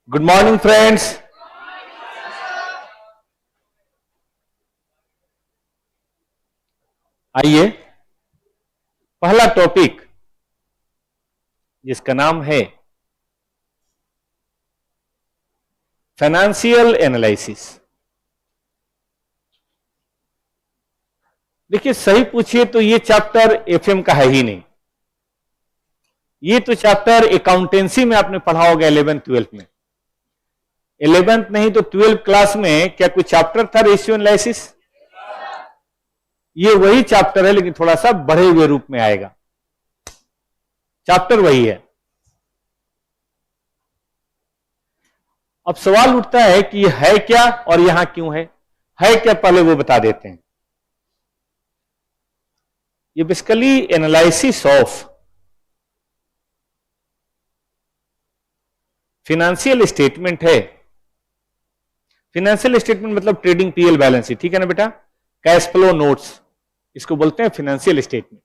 Good morning friends. आइए, पहला topic जिसका नाम है फाइनेंशियल एनालिसिस। देखिए, सही पूछिए तो ये चैप्टर एफएम का है ही नहीं। ये तो चैप्टर अकाउंटेंसी में आपने पढ़ा होगा 11th-12th में। 11th नहीं तो 12th क्लास में क्या कोई चैप्टर था रेशियो एनालिसिस? ये वही चैप्टर है, लेकिन थोड़ा सा बढ़े हुए रूप में आएगा। चैप्टर वही है। अब सवाल उठता है कि ये है क्या और यहां क्यों है क्या, पहले वो बता देते हैं। ये basically analysis of financial statement है। फिनेंशियल स्टेटमेंट मतलब ट्रेडिंग पीएल बैलेंस शीट, ठीक है ना बेटा? कैश फ्लो नोट्स, इसको बोलते हैं financial statement.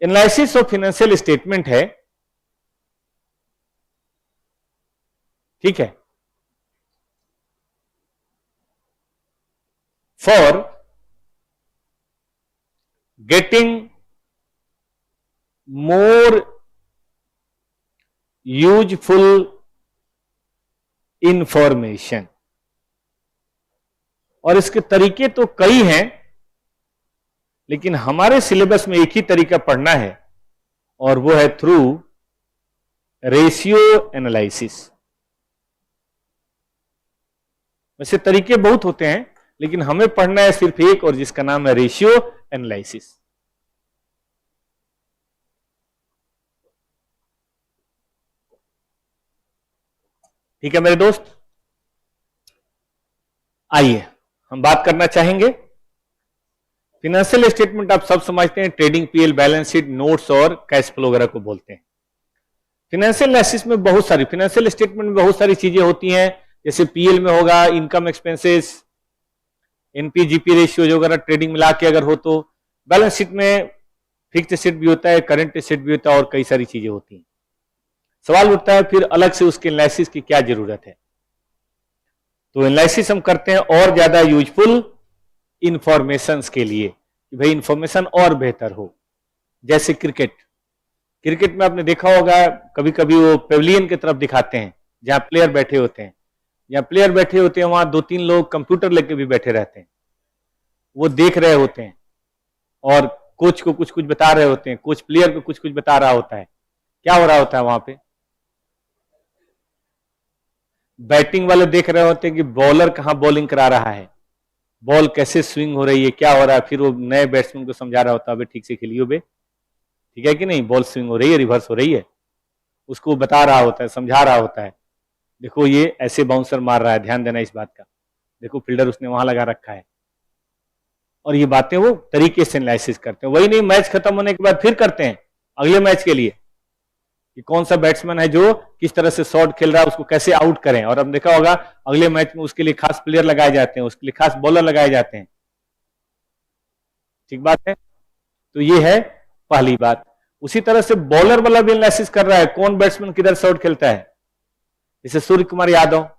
Analysis of financial statement है, ठीक है, for getting more useful information. और इसके तरीके तो कई हैं, लेकिन हमारे सिलेबस में एक ही तरीका पढ़ना है और वो है थ्रू रेशियो एनालिसिस। वैसे तरीके बहुत होते हैं, लेकिन हमें पढ़ना है सिर्फ एक, और जिसका नाम है रेशियो एनालिसिस। ठीक है मेरे दोस्त, आइए हम बात करना चाहेंगे। फिनेंशियल स्टेटमेंट आप सब समझते हैं, trading PL balance sheet notes और कैश फ्लो वगैरह को बोलते हैं। फिनेंशियल एनालिसिस में बहुत सारी, फिनेंशियल स्टेटमेंट में बहुत सारी चीजें होती हैं, जैसे पीएल में होगा income expenses, NP GP ratio वगैरह ट्रेडिंग मिला के अगर हो तो। बैलेंस शीट में फिक्स्ड एसेट भी होता है, करंट एसेट भी होता है और कई सारी चीजें होती हैं। सवाल उठता है फिर अलग से उसके एनालिसिस की क्या जरूरत है? तो एनालिसिस हम करते हैं और ज्यादा यूजफुल इंफॉर्मेशंस के लिए, कि भाई इंफॉर्मेशन और बेहतर हो। जैसे क्रिकेट में आपने देखा होगा कभी कभी वो पेविलियन की तरफ दिखाते हैं जहां प्लेयर बैठे होते हैं। जहां प्लेयर बैठे होते हैं वहां 2-3 लोग कंप्यूटर लेके भी बैठे रहते हैं, वो देख रहे होते हैं और कोच को कुछ कुछ बता रहे होते हैं, कोच प्लेयर को कुछ कुछ बता रहा होता है। क्या हो रहा होता है वहां पे? बैटिंग वाले देख रहे होते हैं कि बॉलर कहां बॉलिंग करा रहा है, बॉल कैसे स्विंग हो रही है, क्या हो रहा है। फिर वो नए बैट्समैन को समझा रहा होता है, ठीक से खेलियो बे, ठीक है कि नहीं, बॉल स्विंग हो रही है, रिवर्स हो रही है, उसको बता रहा होता है, समझा रहा होता है। देखो ये ऐसे बाउंसर मार रहा है, ध्यान देना इस बात का, देखो फील्डर उसने वहां लगा रखा है। और ये बातें वो तरीके से एनालिसिस करते हैं। वही नहीं, मैच खत्म होने के बाद फिर करते हैं अगले मैच के लिए कि कौन सा बैट्समैन है जो किस तरह से शॉट खेल रहा है, उसको कैसे आउट करें। और अब देखा होगा अगले मैच में उसके लिए खास प्लेयर लगाए जाते हैं, उसके लिए खास बॉलर लगाए जाते हैं। ठीक बात है। तो ये है पहली बात। उसी तरह से बॉलर वाला भी एनालिसिस कर रहा है, कौन बैट्समैन किधर शॉट खेलता है। जैसे सूर्य कुमार यादव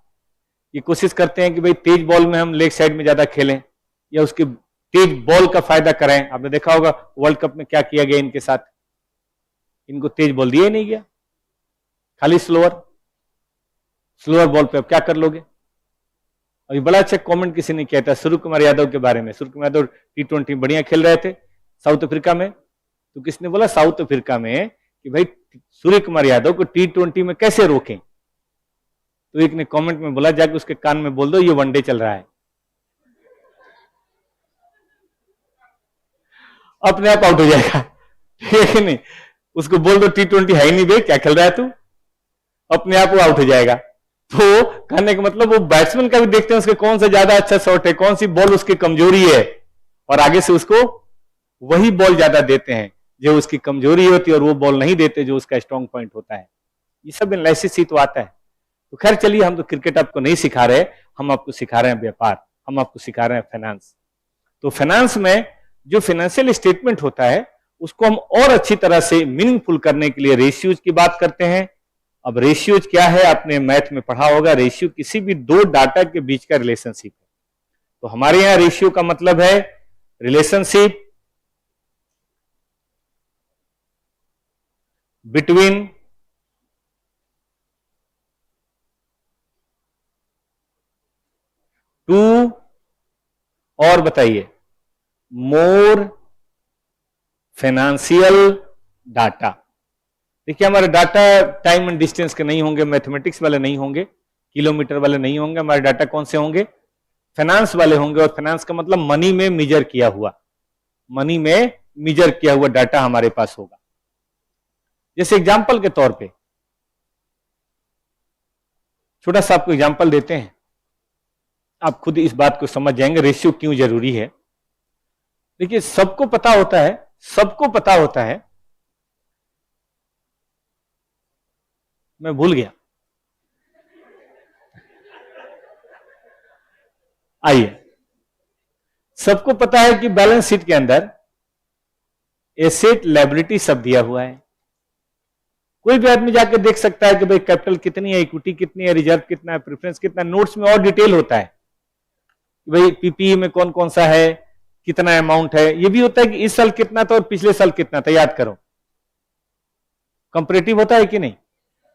ये कोशिश करते हैं कि भाई तेज बॉल में हम लेग साइड में ज्यादा खेलें या उसके तेज बॉल का फायदा करें। आपने देखा होगा वर्ल्ड कप में क्या किया गया इनके साथ, इनको तेज बॉल दिया ही नहीं गया, खाली स्लोअर बॉल पे अब क्या कर लोगे। अभी बड़ा अच्छा कमेंट किसी ने किया था सूर्य कुमार यादव के बारे में। सूर्य कुमार यादव T20 बढ़िया खेल रहे थे साउथ अफ्रीका में, तो किसने बोला साउथ अफ्रीका में कि भाई सूर्य कुमार यादव को T20 में कैसे रोकें। तो एक ने कमेंट में बोला जाके उसके कान में बोल दो ये वनडे चल रहा है, अपने आप आउट हो जाएगा, ठीक है कि नहीं। उसको बोल दो T20 है ही नहीं बे, क्या खेल रहा है तू, अपने आप वो आउट हो जाएगा। तो कहने का मतलब वो बैट्समैन का भी देखते हैं उसके कौन सा ज्यादा अच्छा शॉट है, कौन सी बॉल उसकी कमजोरी है, और आगे से उसको वही बॉल ज्यादा देते हैं जो उसकी कमजोरी होती है, और वो बॉल नहीं देते जो उसका स्ट्रॉन्ग पॉइंट होता है। ये सब एनालिसिस ही तो आता है। तो खैर चलिए, हम तो क्रिकेट आपको नहीं सिखा रहे, हम आपको सिखा रहे हैं व्यापार, हम आपको सिखा रहे हैं फाइनेंस। तो फाइनेंस में जो फाइनेंशियल स्टेटमेंट होता है उसको हम और अच्छी तरह से मीनिंगफुल करने के लिए रेशियोज की बात करते हैं, अब रेशियो क्या है, आपने मैथ में पढ़ा होगा, रेशियो किसी भी दो डाटा के बीच का रिलेशनशिप है। तो हमारे यहां रेशियो का मतलब है रिलेशनशिप बिटवीन टू, और बताइए, मोर फाइनेंशियल डाटा। देखिए हमारे डाटा टाइम एंड डिस्टेंस के नहीं होंगे, मैथमेटिक्स वाले नहीं होंगे, किलोमीटर वाले नहीं होंगे, हमारे डाटा कौन से होंगे, फाइनेंस वाले होंगे। और फाइनेंस का मतलब मनी में मेजर किया हुआ, मनी में मेजर किया हुआ डाटा हमारे पास होगा। जैसे एग्जांपल के तौर पे छोटा सा आपको एग्जांपल देते हैं, आप खुद इस बात को समझ जाएंगे रेशियो क्यों जरूरी है। देखिए सबको पता होता है, सबको पता होता है, मैं भूल गया, आइए, सबको पता है कि बैलेंस शीट के अंदर एसेट लायबिलिटी सब दिया हुआ है। कोई भी आदमी जाके देख सकता है कि भाई कैपिटल कितनी है, इक्विटी कितनी है, रिजर्व कितना है, प्रेफरेंस कितना है। नोट्स में और डिटेल होता है कि भाई पीपीई में कौन कौन सा है, कितना अमाउंट है। ये भी होता है कि इस साल कितना था और पिछले साल कितना था, याद करो। कंपैरेटिव होता है कि नहीं।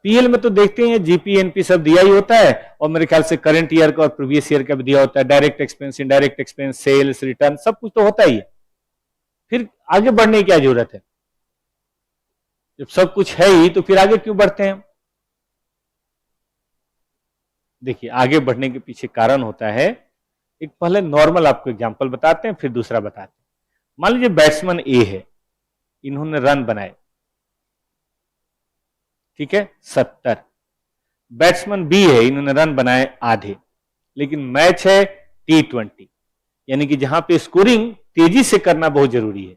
पीएल में तो देखते हैं जीपी एनपी सब दिया ही होता है, और मेरे ख्याल से करंट ईयर का और प्रीवियस ईयर का भी दिया होता है, direct expense, indirect expense, sales, return, सब कुछ तो होता ही है। फिर आगे बढ़ने की क्या जरूरत है, जब सब कुछ है ही तो फिर आगे क्यों बढ़ते हैं। देखिए आगे बढ़ने के पीछे कारण होता है, एक पहले नॉर्मल आपको एग्जांपल बताते हैं, फिर दूसरा बताते हैं। मान लीजिए बैट्समैन ए है, इन्होंने रन बनाए, ठीक है 70। बैट्समैन बी है, इन्होंने रन बनाए आधे, लेकिन मैच है T20, यानी कि जहां पे स्कोरिंग तेजी से करना बहुत जरूरी है।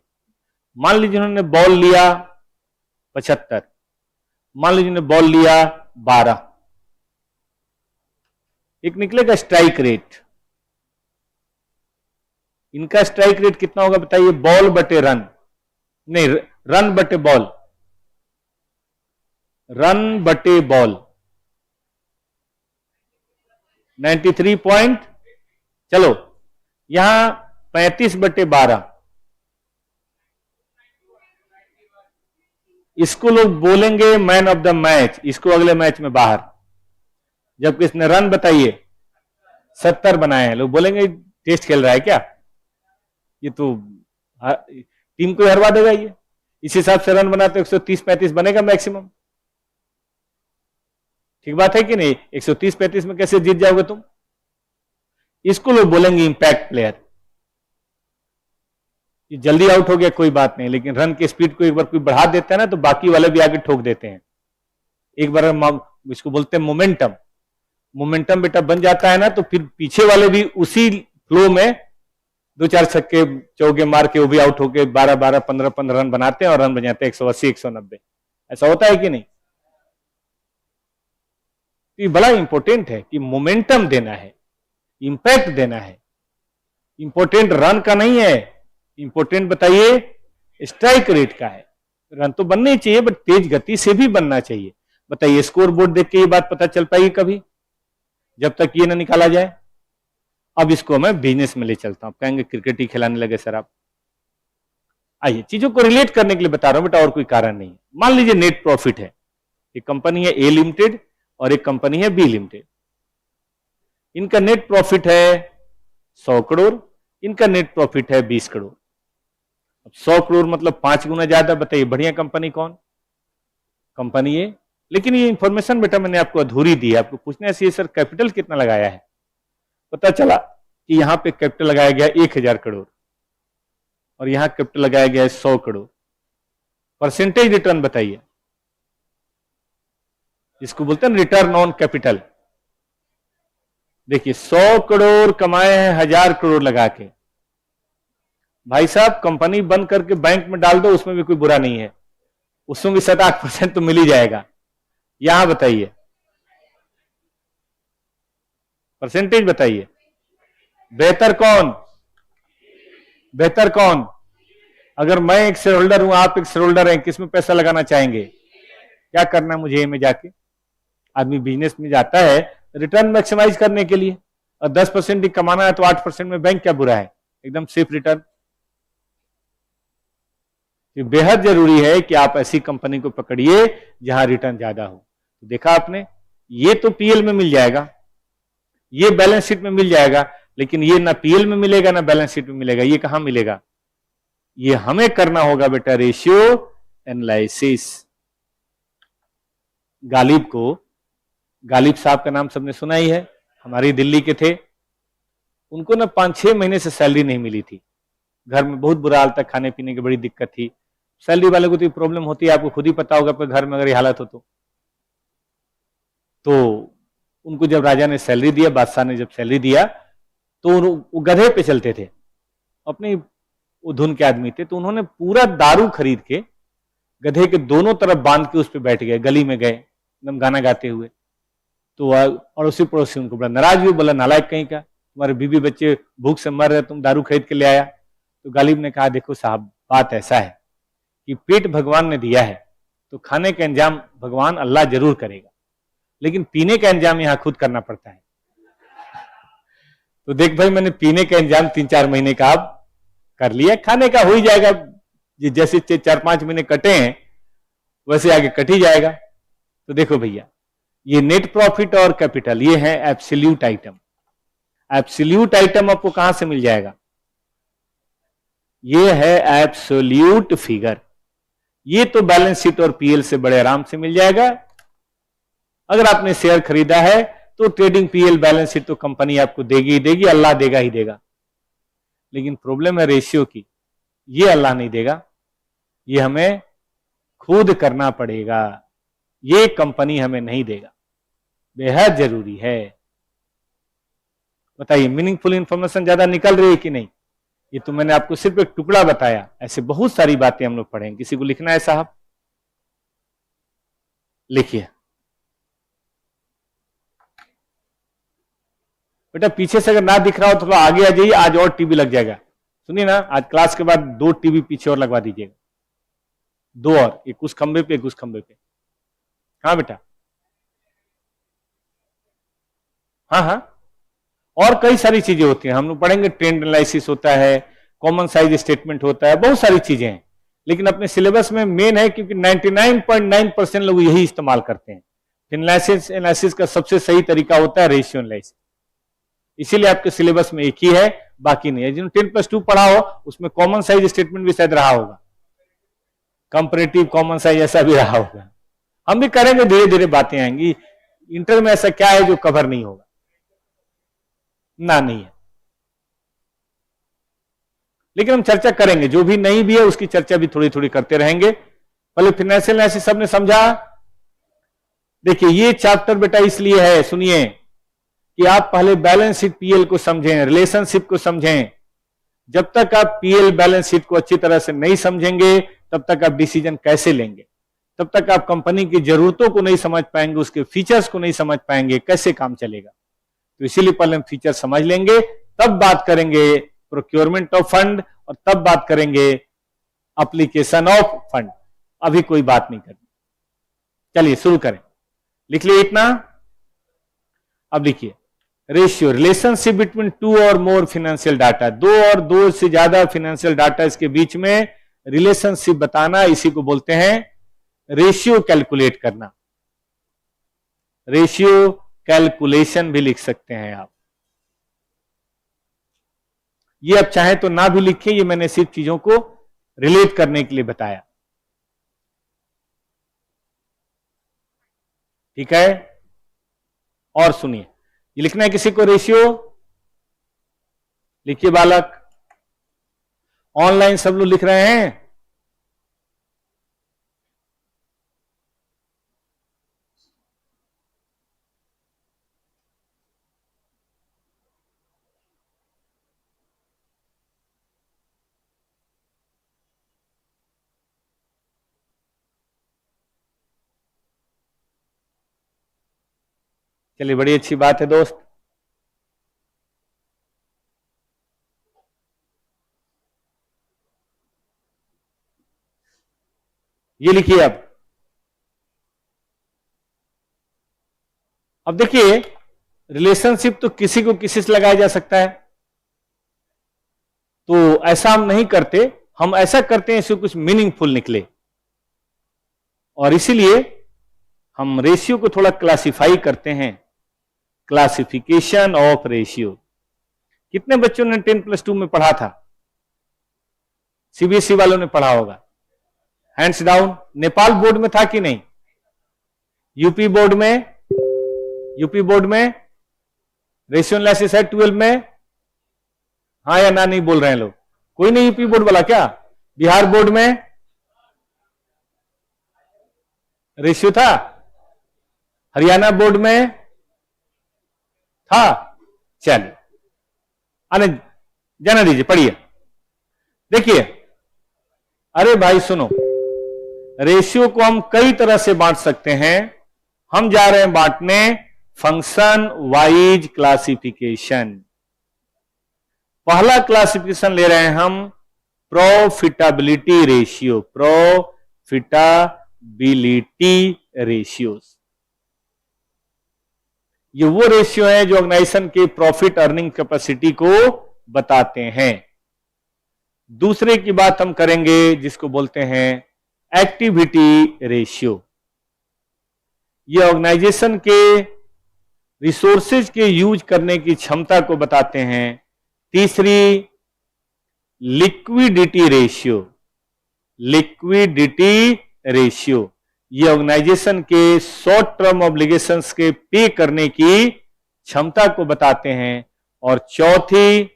मान लीजिए उन्होंने बॉल लिया 75, मान लीजिए उन्होंने बॉल लिया 12, एक निकलेगा स्ट्राइक रेट। इनका स्ट्राइक रेट कितना होगा बताइए, बॉल बटे रन, नहीं रन बटे बॉल, रन बटे बॉल 93 पॉइंट, चलो यहां 35 बटे 12, इसको लोग बोलेंगे मैन ऑफ द मैच, इसको अगले मैच में बाहर। जबकि इसने रन बताइए 70 बनाए हैं, लोग बोलेंगे टेस्ट खेल रहा है क्या, ये तो टीम को हरवा देगा ये। इस हिसाब से रन बनाते 130-35 बनेगा मैक्सिमम, ठीक बात है कि नहीं। 130-35 में कैसे जीत जाओगे तुम, इसको लोग बोलेंगे इंपैक्ट प्लेयर। ये जल्दी आउट हो गया कोई बात नहीं, लेकिन रन की स्पीड को एक बार कोई बढ़ा देता है ना, तो बाकी वाले भी आगे ठोक देते हैं। एक बार इसको बोलते हैं मोमेंटम, मोमेंटम बेटा बन जाता है ना, तो फिर पीछे वाले भी उसी फ्लो में 2-4 छक्के चौके मार के वो भी आउट होके 12-12, 15-15 रन बनाते हैं और रन बन जाते हैं 180-190। ऐसा होता है कि नहीं। ये बड़ा इंपॉर्टेंट है कि मोमेंटम देना है, इंपैक्ट देना है। इंपॉर्टेंट रन का नहीं है, इंपॉर्टेंट बताइए स्ट्राइक रेट का है। रन तो बनने ही चाहिए, बट तेज गति से भी बनना चाहिए। बताइए स्कोर बोर्ड देख के ये बात पता चल पाएगी कभी, जब तक ये ना निकाला जाए। अब इसको मैं बिजनेस में ले चलता हूं, कहेंगे क्रिकेट ही खिलाने लगे सर आप। आइए चीजों को रिलेट करने के लिए बता रहा हूं बेटा, और कोई कारण नहीं है। मान लीजिए नेट प्रॉफिट है, एक कंपनी है ए लिमिटेड और एक कंपनी है बी लिमिटेड। इनका नेट प्रॉफिट है 100 करोड़, इनका नेट प्रॉफिट है 20 करोड़। अब 100 करोड़ मतलब 5 गुना ज्यादा। बताइए बढ़िया कंपनी कौन, कंपनी ए। लेकिन ये इंफॉर्मेशन बेटा मैंने आपको अधूरी दी है, आपको पूछना है सर कैपिटल कितना लगाया है। पता चला कि यहां पे कैपिटल लगाया गया 1000 करोड़ और यहां कैपिटल लगाया गया है 100 करोड़। परसेंटेज रिटर्न बताइए, इसको बोलते हैं रिटर्न ऑन कैपिटल। देखिए 100 करोड़ कमाए हैं 1000 करोड़ लगा के। भाई साहब कंपनी बंद करके बैंक में डाल दो, उसमें भी कोई बुरा नहीं है, उसमें भी 7-8% तो मिल ही जाएगा। यहां बताइए परसेंटेज बताइए, बेहतर कौन, बेहतर कौन। अगर मैं एक शेयर होल्डर हूं, आप एक शेयर होल्डर हैं, किसमें पैसा लगाना चाहेंगे, क्या करना है मुझे ए में जाके, आदमी बिजनेस में जाता है रिटर्न मैक्सिमाइज करने के लिए, और 10% ही कमाना है तो 8% में बैंक क्या बुरा है, एकदम सेफ रिटर्न। बेहद जरूरी है कि आप ऐसी कंपनी को पकड़िए जहां रिटर्न ज्यादा हो। तो देखा आपने, ये तो पीएल में मिल जाएगा, ये बैलेंस शीट में मिल जाएगा, लेकिन ये ना पीएल में मिलेगा ना बैलेंस शीट में मिलेगा। ये कहां मिलेगा? ये हमें करना होगा बेटा रेशियो एनालिसिस। गालिब साहब का नाम सबने सुना ही है, हमारी दिल्ली के थे। उनको ना 5-6 महीने से सैलरी नहीं मिली थी, घर में बहुत बुरा हाल था, खाने पीने की बड़ी दिक्कत थी। सैलरी वाले को तो प्रॉब्लम होती है, आपको खुद ही पता होगा, घर में अगर ये हालत हो तो उनको जब राजा ने सैलरी दिया, बादशाह ने जब सैलरी दिया, तो वो गधे पे चलते थे, अपनी वो धुन के आदमी थे, तो उन्होंने पूरा दारू खरीद के गधे के दोनों तरफ बांध के उस पर बैठ गए, गली में गए एकदम गाना गाते हुए। तो अड़ोसी पड़ोसी उनको बड़ा नाराज हुए, बोला नालायक कहीं का, तुम्हारे बीवी बच्चे भूख से मर रहे, तुम दारू खरीद के ले आया। तो गालिब ने कहा देखो साहब, बात ऐसा है कि पेट भगवान ने दिया है, तो खाने का इंतजाम भगवान अल्लाह जरूर करेगा, लेकिन पीने का इंतजाम यहां खुद करना पड़ता है। तो देख भाई, मैंने पीने का इंतजाम 3-4 महीने का अब कर लिया, खाने का हो ही जाएगा, जैसे 4-5 महीने कटे हैं वैसे आगे कट ही जाएगा। तो देखो भैया, ये नेट प्रॉफिट और कैपिटल, ये है एब्सोल्यूट आइटम। एब्सोल्यूट आइटम आपको कहां से मिल जाएगा? ये है एब्सोल्यूट फिगर। ये तो बैलेंस शीट और पीएल से बड़े आराम से मिल जाएगा। अगर आपने शेयर खरीदा है तो ट्रेडिंग पीएल बैलेंस शीट तो कंपनी आपको देगी ही देगी, अल्लाह देगा ही देगा। लेकिन प्रॉब्लम है रेशियो की, ये अल्लाह नहीं देगा, ये हमें खुद करना पड़ेगा, ये कंपनी हमें नहीं देगा। बेहद जरूरी है। बताइए, मीनिंगफुल इंफॉर्मेशन ज्यादा निकल रही है कि नहीं? ये तो मैंने आपको सिर्फ एक टुकड़ा बताया, ऐसे बहुत सारी बातें हम लोग पढ़ेंगे। किसी को लिखना है साहब? लिखिए बेटा, पीछे से अगर ना दिख रहा हो तो आगे आ जाइए, आज और टीवी लग जाएगा। सुनिए ना, आज क्लास के बाद 2 टीवी पीछे और लगवा दीजिएगा, 2 और, एक उस खंबे पे एक उस खंबे पे। हाँ बेटा, हाँ हाँ, और कई सारी चीजें होती हैं, हम लोग पढ़ेंगे। ट्रेंड एनालिसिस होता है, कॉमन साइज स्टेटमेंट होता है, बहुत सारी चीजें हैं, लेकिन अपने सिलेबस में मेन है, क्योंकि 99.9% लोग यही इस्तेमाल करते हैं। एनालिसिस का सबसे सही तरीका होता है रेशियो एनालिसिस, इसीलिए आपके सिलेबस में एक ही है, बाकी नहीं है। जिन्होंने 10+2 पढ़ा हो उसमें कॉमन साइज स्टेटमेंट भी शायद रहा होगा, कंपैरेटिव कॉमन साइज ऐसा भी रहा होगा। हम भी करेंगे, धीरे धीरे बातें आएंगी। इंटर में ऐसा क्या है जो कवर नहीं होगा? ना, नहीं है, लेकिन हम चर्चा करेंगे, जो भी नहीं भी है उसकी चर्चा भी थोड़ी थोड़ी करते रहेंगे। पहले फाइनेंशियल एनालिसिस सबने समझा। देखिए, ये चैप्टर बेटा इसलिए है, सुनिए, कि आप पहले बैलेंस शीट पीएल को समझें, रिलेशनशिप को समझें। जब तक आप पीएल बैलेंस शीट को अच्छी तरह से नहीं समझेंगे, तब तक आप डिसीजन कैसे लेंगे? तब तक आप कंपनी की जरूरतों को नहीं समझ पाएंगे, उसके फीचर्स को नहीं समझ पाएंगे, कैसे काम चलेगा। तो इसीलिए पहले हम फीचर समझ लेंगे, तब बात करेंगे प्रोक्योरमेंट ऑफ फंड, और तब बात करेंगे एप्लीकेशन ऑफ फंड। अभी कोई बात नहीं करनी। चलिए शुरू करें। लिख लिया इतना? अब लिखिए, रेशियो, रिलेशनशिप बिटवीन 2 और मोर फाइनेंशियल डाटा, 2 और 2 से ज्यादा फाइनेंशियल डाटा, इसके बीच में रिलेशनशिप बताना, इसी को बोलते हैं रेशियो कैलकुलेट करना। रेशियो कैलकुलेशन भी लिख सकते हैं आप। ये अब चाहे तो ना भी लिखें, ये मैंने सिर्फ चीजों को रिलेट करने के लिए बताया, ठीक है? और सुनिए, ये लिखना है किसी को रेशियो? लिखिए बालक। ऑनलाइन सब लोग लिख रहे हैं? चलिए, बड़ी अच्छी बात है दोस्त। ये लिखिए अब, अब देखिए, रिलेशनशिप तो किसी को किसी से लगाया जा सकता है, तो ऐसा हम नहीं करते, हम ऐसा करते हैं इससे कुछ मीनिंगफुल निकले, और इसीलिए हम रेशियो को थोड़ा क्लासिफाई करते हैं, क्लासिफिकेशन ऑफ रेशियो। कितने बच्चों ने 10+2 में पढ़ा था? सीबीएसई वालों ने पढ़ा होगा, हैंड्स डाउन। नेपाल बोर्ड में था कि नहीं? यूपी बोर्ड में रेशियो एनालिसिस है 12 में? हाँ या ना नहीं बोल रहे हैं लोग? कोई नहीं यूपी बोर्ड वाला क्या? बिहार बोर्ड में रेशियो था? हरियाणा बोर्ड में था? चलिए आने जाना दीजिए, पढ़िए। देखिए, अरे भाई सुनो, रेशियो को हम कई तरह से बांट सकते हैं। हम जा रहे हैं बांटने फंक्शन वाइज क्लासिफिकेशन। पहला क्लासिफिकेशन ले रहे हैं हम प्रॉफिटेबिलिटी रेशियो, प्रॉफिटेबिलिटी रेशियोज। ये वो रेशियो है जो ऑर्गेनाइजेशन के प्रॉफिट अर्निंग कैपेसिटी को बताते हैं। दूसरे की बात हम करेंगे जिसको बोलते हैं एक्टिविटी रेशियो। ये ऑर्गेनाइजेशन के रिसोर्सेज के यूज करने की क्षमता को बताते हैं। तीसरी लिक्विडिटी रेशियो, ये ऑर्गेनाइजेशन के शॉर्ट टर्म ऑब्लिगेशंस के पे करने की क्षमता को बताते हैं। और चौथी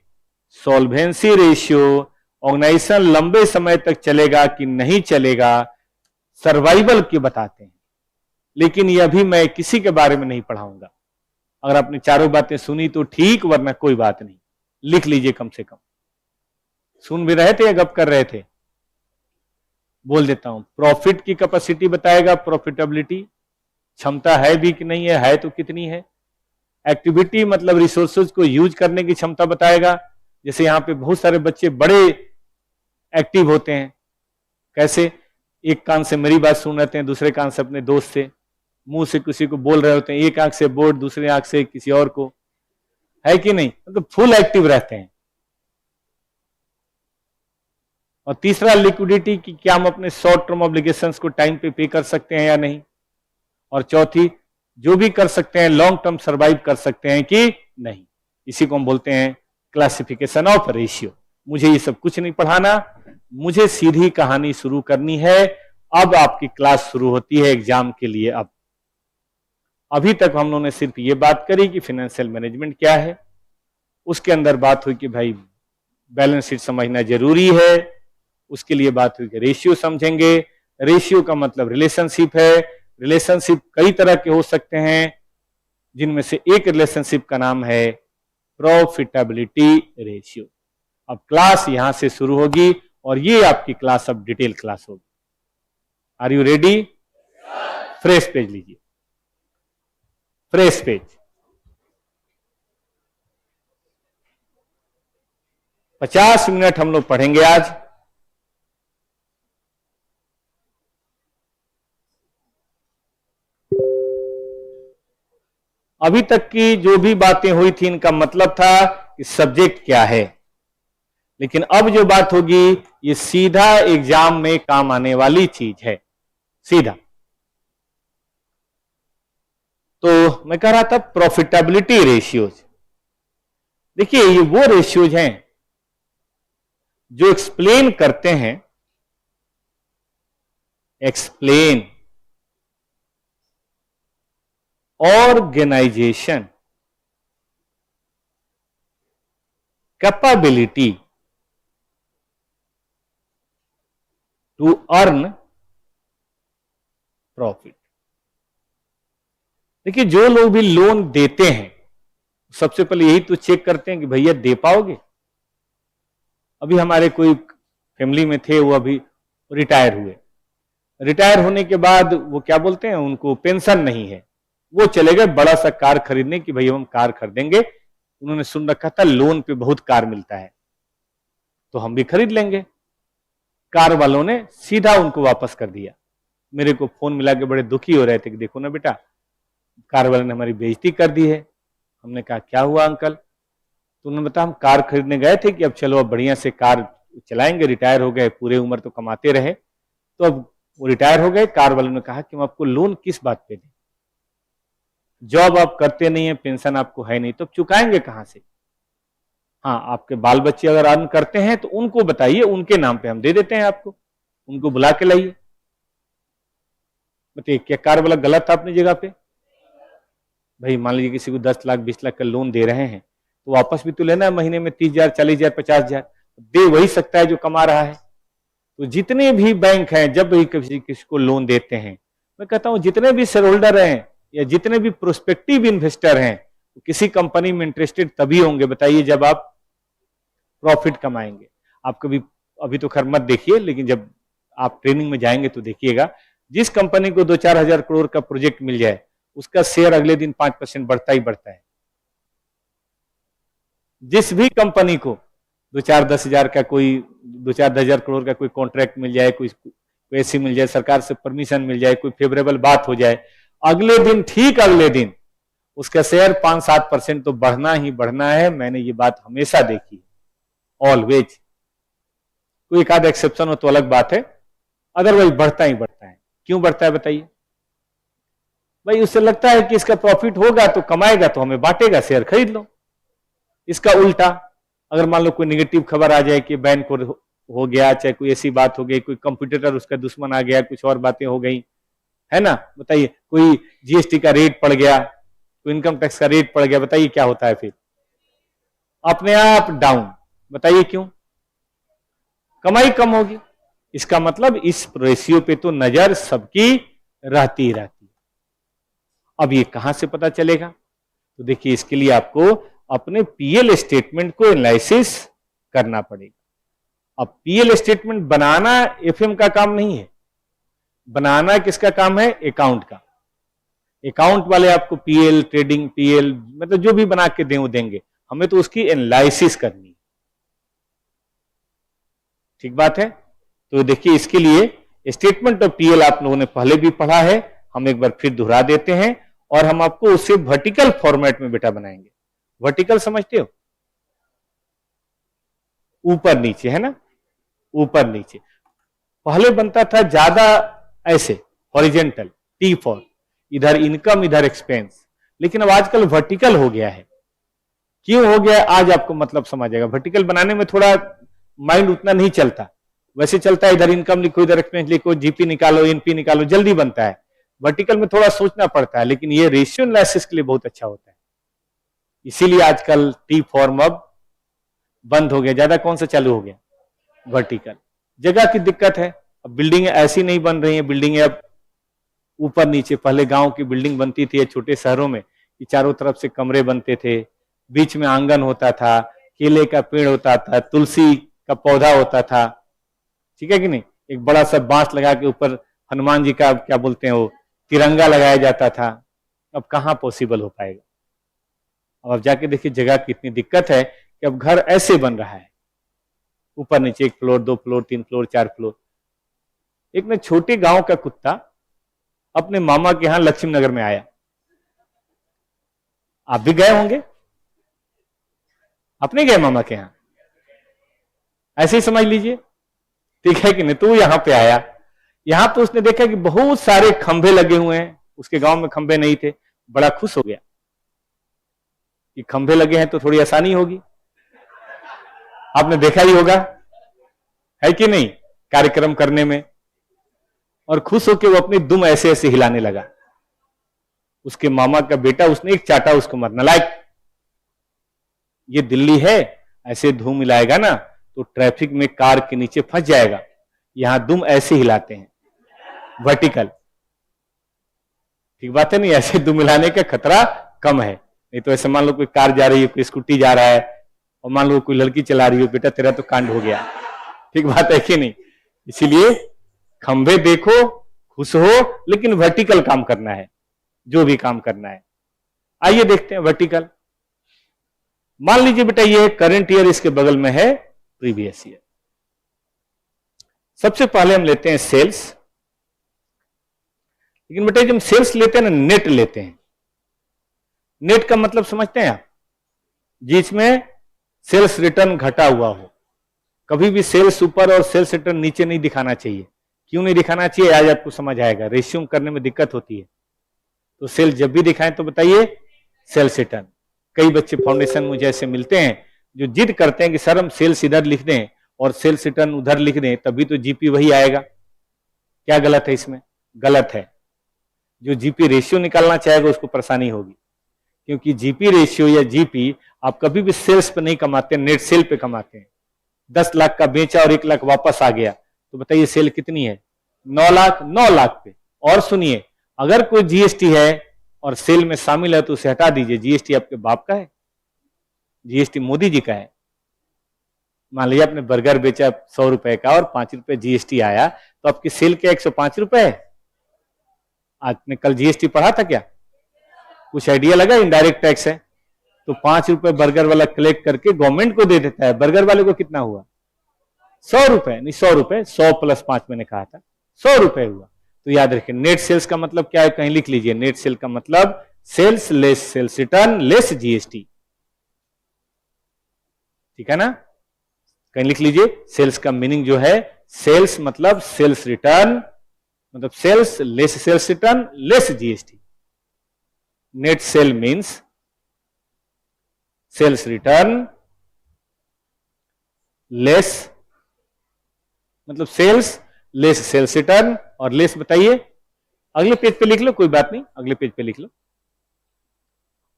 सॉल्वेंसी रेशियो, ऑर्गेनाइजेशन लंबे समय तक चलेगा कि नहीं चलेगा, सर्वाइवल की बताते हैं। लेकिन यह अभी मैं किसी के बारे में नहीं पढ़ाऊंगा। अगर आपने चारों बातें सुनी तो ठीक, वरना कोई बात नहीं, लिख लीजिए कम से कम। सुन भी रहे थे या गप कर रहे थे? बोल देता हूं, प्रॉफिट की कैपेसिटी बताएगा, प्रॉफिटेबिलिटी क्षमता है भी कि नहीं है तो कितनी है। एक्टिविटी मतलब रिसोर्सेज को यूज करने की क्षमता बताएगा। जैसे यहां पे बहुत सारे बच्चे बड़े एक्टिव होते हैं। कैसे? एक कान से मेरी बात सुन रहे हैं, दूसरे कान से अपने दोस्त से, मुंह से किसी को बोल रहे होते हैं, एक आंख से बोर्ड, दूसरे आंख से किसी और को, है कि नहीं? मतलब फुल एक्टिव रहते हैं। और तीसरा लिक्विडिटी की, क्या हम अपने शॉर्ट टर्म ऑब्लिगेशंस को टाइम पे कर सकते हैं या नहीं। और चौथी, जो भी कर सकते हैं लॉन्ग टर्म सर्वाइव कर सकते हैं कि नहीं। इसी को हम बोलते हैं क्लासिफिकेशन ऑफ रेशियो। मुझे ये सब कुछ नहीं पढ़ाना, मुझे सीधी कहानी शुरू करनी है। अब आपकी क्लास शुरू होती है एग्जाम के लिए। अब अभी तक हम लोगों ने सिर्फ ये बात करी कि फाइनेंशियल मैनेजमेंट क्या है, उसके अंदर बात हुई कि भाई बैलेंस शीट समझना जरूरी है, उसके लिए बात हुई कि रेशियो समझेंगे। रेशियो का मतलब रिलेशनशिप है। रिलेशनशिप कई तरह के हो सकते हैं, जिनमें से एक रिलेशनशिप का नाम है प्रॉफिटेबिलिटी रेशियो। अब क्लास यहां से शुरू होगी और ये आपकी क्लास अब डिटेल क्लास होगी। Are you ready? Fresh page लीजिए, फ्रेश पेज। पचास मिनट हम लोग पढ़ेंगे आज। अभी तक की जो भी बातें हुई थी इनका मतलब था कि सब्जेक्ट क्या है, लेकिन अब जो बात होगी ये सीधा एग्जाम में काम आने वाली चीज है, सीधा। तो मैं कह रहा था प्रॉफिटेबिलिटी रेशियोज। देखिए, ये वो रेशियोज हैं जो एक्सप्लेन करते हैं, explain organisation capability to earn profit. देखिए, जो लोग भी लोन देते हैं सबसे पहले यही तो चेक करते हैं कि भैया दे पाओगे। अभी हमारे कोई फैमिली में थे, वो अभी रिटायर हुए। रिटायर होने के बाद वो क्या बोलते हैं, उनको पेंशन नहीं है, वो चले गए बड़ा सा कार खरीदने की भैया हम कार खरीदेंगे। उन्होंने सुन रखा था लोन पे बहुत कार मिलता है, तो हम भी खरीद लेंगे। कार वालों ने सीधा उनको वापस कर दिया। मेरे को फोन मिला के बड़े दुखी हो रहे थे कि देखो ना बेटा, कार वाले ने हमारी बेइज्जती कर दी है। हमने कहा क्या हुआ अंकल? तो उन्होंने बताया हम कार खरीदने गए थे कि अब चलो अब बढ़िया से कार चलाएंगे, रिटायर हो गए, पूरे उम्र तो कमाते रहे, तो अब वो रिटायर हो गए। कार वाले ने कहा कि हम आपको लोन किस बात पे दें, जॉब आप करते नहीं है, पेंशन आपको है नहीं, तो चुकाएंगे कहां से? हाँ, आपके बाल बच्चे अगर अर्न करते हैं तो उनको बताइए, उनके नाम पे हम दे देते हैं आपको, उनको बुला के लाइए। बताइए क्या कार वाला गलत था अपनी जगह पे? भाई मान लीजिए किसी को 10 लाख 20 लाख का लोन दे रहे हैं तो वापस भी तो लेना है महीने में 30,000 40,000 50,000, दे वही सकता है जो कमा रहा है। तो जितने भी बैंक हैं जब भी किसी को लोन देते हैं, मैं कहता हूं जितने भी शेयर होल्डर हैं या जितने भी प्रोस्पेक्टिव इन्वेस्टर हैं, तो किसी कंपनी में इंटरेस्टेड तभी होंगे बताइए जब आप प्रॉफिट कमाएंगे। आप कभी, अभी तो खैर मत देखिए, लेकिन जब आप ट्रेनिंग में जाएंगे तो देखिएगा, जिस कंपनी को 2-4 हजार करोड़ का प्रोजेक्ट मिल जाए उसका शेयर अगले दिन 5% बढ़ता ही बढ़ता है। जिस भी कंपनी को 2-4-10 हजार का कोई 2-4-10 हजार करोड़ का कोई कॉन्ट्रैक्ट मिल जाए, कोई ऐसी मिल जाए, सरकार से परमिशन मिल जाए, कोई फेवरेबल बात हो जाए, अगले दिन, ठीक अगले दिन उसका शेयर 5-7% तो बढ़ना ही बढ़ना है। मैंने ये बात हमेशा देखी है, ऑलवेज। कोई एक आध एक्सेप्शन हो तो अलग बात है, अदरवाइज बढ़ता ही बढ़ता है। क्यों बढ़ता है बताइए? भाई उससे लगता है कि इसका प्रॉफिट होगा तो कमाएगा तो हमें बांटेगा, शेयर खरीद लो। इसका उल्टा, अगर मान लो कोई निगेटिव खबर आ जाए कि बैन हो गया, चाहे कोई ऐसी बात हो गई, कोई कंप्यूटर उसका दुश्मन आ गया, कुछ और बातें हो गई, है ना, बताइए, कोई जीएसटी का रेट पड़ गया, कोई इनकम टैक्स का रेट पड़ गया, बताइए क्या होता है फिर? अपने आप डाउन। बताइए क्यों? कमाई कम होगी। इसका मतलब इस रेशियो पे तो नजर सबकी रहती ही रहती है। अब ये कहां से पता चलेगा? तो देखिए, इसके लिए आपको अपने पीएल स्टेटमेंट को एनालिसिस करना पड़ेगा। अब पीएल स्टेटमेंट बनाना एफएम का काम नहीं है, बनाना किसका काम है? अकाउंट का। अकाउंट वाले आपको पीएल, ट्रेडिंग पीएल, मतलब जो भी बना के दें वो देंगे, हमें तो उसकी एनालिसिस करनी है। ठीक बात है? तो देखिए, इसके लिए स्टेटमेंट ऑफ पीएल आप लोगों ने पहले भी पढ़ा है, हम एक बार फिर दोहरा देते हैं और हम आपको उसे वर्टिकल फॉर्मेट में बेटा बनाएंगे। वर्टिकल समझते हो? ऊपर नीचे, है ना, ऊपर नीचे। पहले बनता था ज्यादा ऐसे हॉरिजेंटल, T4, इधर इनकम इधर एक्सपेंस, लेकिन अब आजकल वर्टिकल हो गया है। क्यों हो गया आज आपको मतलब समझ आएगा। वर्टिकल बनाने में थोड़ा माइंड उतना नहीं चलता, वैसे चलता है इधर इनकम लिखो इधर एक्सपेंस लिखो, जीपी निकालो एनपी निकालो, जल्दी बनता है। वर्टिकल में थोड़ा सोचना पड़ता है, लेकिन ये रेशियो एनालिसिस के लिए बहुत अच्छा होता है। इसीलिए आजकल टी फॉर्म अब बंद हो गया, ज्यादा कौन सा चालू हो गया? वर्टिकल। जगह की दिक्कत है, अब बिल्डिंग ऐसी नहीं बन रही है, बिल्डिंग अब ऊपर नीचे। पहले गांव की बिल्डिंग बनती थी छोटे शहरों में कि चारों तरफ से कमरे बनते थे, बीच में आंगन होता था, केले का पेड़ होता था, तुलसी का पौधा होता था, ठीक है कि नहीं, एक बड़ा सा बांस लगा के ऊपर हनुमान जी का क्या बोलते हैं वो तिरंगा लगाया जाता था। अब कहां पॉसिबल हो पाएगा? अब जाके देखिए जगह की इतनी दिक्कत है कि अब घर ऐसे बन रहा है, ऊपर नीचे, 1 फ्लोर 2 फ्लोर 3 फ्लोर 4 फ्लोर। एक ना छोटे गांव का कुत्ता अपने मामा के यहां लक्ष्मी नगर में आया, आप भी गए होंगे, अपने गए मामा के यहां, ऐसे ही समझ लीजिए, ठीक है कि नहीं। तो यहां पे आया, यहां पे उसने देखा कि बहुत सारे खंभे लगे हुए हैं, उसके गांव में खंभे नहीं थे, बड़ा खुश हो गया कि खंभे लगे हैं तो थोड़ी आसानी होगी। आपने देखा ही होगा, है कि नहीं, कार्यक्रम करने में। और खुश होकर वो अपनी दुम ऐसे ऐसे हिलाने लगा। उसके मामा का बेटा, उसने एक चाटा उसको मारना, लाइक ये दिल्ली है, ऐसे धूम हिलाएगा ना तो ट्रैफिक में कार के नीचे फंस जाएगा, यहां दुम ऐसे हिलाते हैं, वर्टिकल। ठीक बात है नहीं, ऐसे दुम हिलाने का खतरा कम है। नहीं तो ऐसे मान लो कोई कार जा रही है, कोई स्कूटी जा रहा है, और मान लो कोई लड़की चला रही हो, बेटा तेरा तो कांड हो गया। ठीक बात है कि नहीं? इसीलिए खंभे देखो, खुश हो, लेकिन वर्टिकल काम करना है, जो भी काम करना है। आइए देखते हैं वर्टिकल। मान लीजिए बेटा ये करंट ईयर, इसके बगल में है प्रीवियस ईयर। सबसे पहले हम लेते हैं सेल्स, लेकिन बेटा जब सेल्स लेते हैं ना, नेट लेते हैं, नेट का मतलब समझते हैं आप, जिसमें सेल्स रिटर्न घटा हुआ हो। कभी भी सेल्स ऊपर और सेल्स रिटर्न नीचे नहीं दिखाना चाहिए। क्यों नहीं दिखाना चाहिए आज आपको समझ आएगा, रेशियो करने में दिक्कत होती है। तो सेल्स जब भी दिखाएं तो बताइए सेल्स रिटर्न। कई बच्चे फाउंडेशन मुझे ऐसे मिलते हैं जो जिद करते हैं कि सर हम सेल्स इधर लिख दें और सेल्स रिटर्न उधर लिख दें, तभी तो जीपी वही आएगा। क्या गलत है इसमें? गलत है। जो जीपी रेशियो निकालना चाहेगा उसको परेशानी होगी, क्योंकि जीपी रेशियो या जीपी आप कभी भी सेल्स पे नहीं कमाते, नेट सेल पे कमाते हैं। 10 लाख का बेचा और 1 लाख वापस आ गया, तो बताइए सेल कितनी है? 9 लाख, 9 लाख पे। और सुनिए, अगर कोई जीएसटी है और सेल में शामिल है तो उसे हटा दीजिए। जीएसटी आपके बाप का है, जीएसटी मोदी जी का है। मान लीजिए आपने बर्गर बेचा 100 रुपए का और 5 रुपए जीएसटी आया, तो आपकी सेल क्या 105 रुपए है? आपने कल जीएसटी पढ़ा था क्या? कुछ आइडिया लगा? इनडायरेक्ट टैक्स है। तो 5 रुपए बर्गर वाला कलेक्ट करके गवर्नमेंट को दे देता है। बर्गर वाले को कितना हुआ? 100 रुपए, नहीं 100 रुपए, 100 प्लस 5 मैंने कहा था, 100 रुपए हुआ। तो याद रखिए नेट सेल्स का मतलब क्या है, कहीं लिख लीजिए। नेट सेल का मतलब sales less sales return less GST. ठीक है ना? कहीं लिख लीजिए। सेल्स का मीनिंग जो है, सेल्स मतलब सेल्स रिटर्न, मतलब sales less sales return less GST. Net sale means sales return less, मतलब सेल्स लेस सेल्स रिटर्न, और लेस बताइए, अगले पेज पे लिख लो, कोई बात नहीं, अगले पेज पे लिख लो।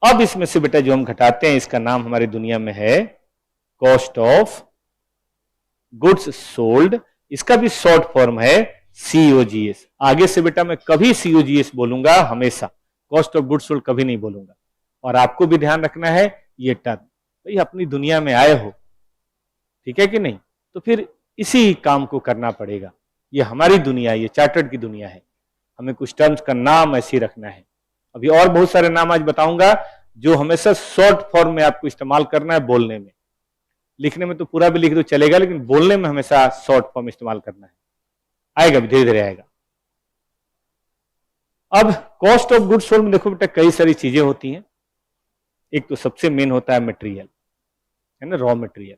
अब इसमें से बेटा जो हम घटाते हैं, इसका नाम हमारी दुनिया में है कॉस्ट ऑफ गुड्स सोल्ड। इसका भी शॉर्ट फॉर्म है सीओजीएस। आगे से बेटा मैं कभी सीओजीएस बोलूंगा, हमेशा कॉस्ट ऑफ गुड्स सोल्ड कभी नहीं बोलूंगा। और आपको भी ध्यान रखना है ये टर्म, भाई अपनी दुनिया में आए हो, ठीक है कि नहीं, तो फिर इसी काम को करना पड़ेगा। ये हमारी दुनिया है, ये चार्टर्ड की दुनिया है, हमें कुछ टर्म्स का नाम ऐसे ही रखना है। अभी और बहुत सारे नाम आज बताऊंगा जो हमेशा शॉर्ट फॉर्म में आपको इस्तेमाल करना है बोलने में। लिखने में तो पूरा भी लिख दो चलेगा, लेकिन बोलने में हमेशा शॉर्ट फॉर्म इस्तेमाल करना है। आएगा भी, धीरे धीरे आएगा। अब कॉस्ट ऑफ गुड्स सोल्ड में देखो बेटा कई सारी चीजें होती हैं। एक तो सबसे मेन होता है मटेरियल, है ना, रॉ मटेरियल।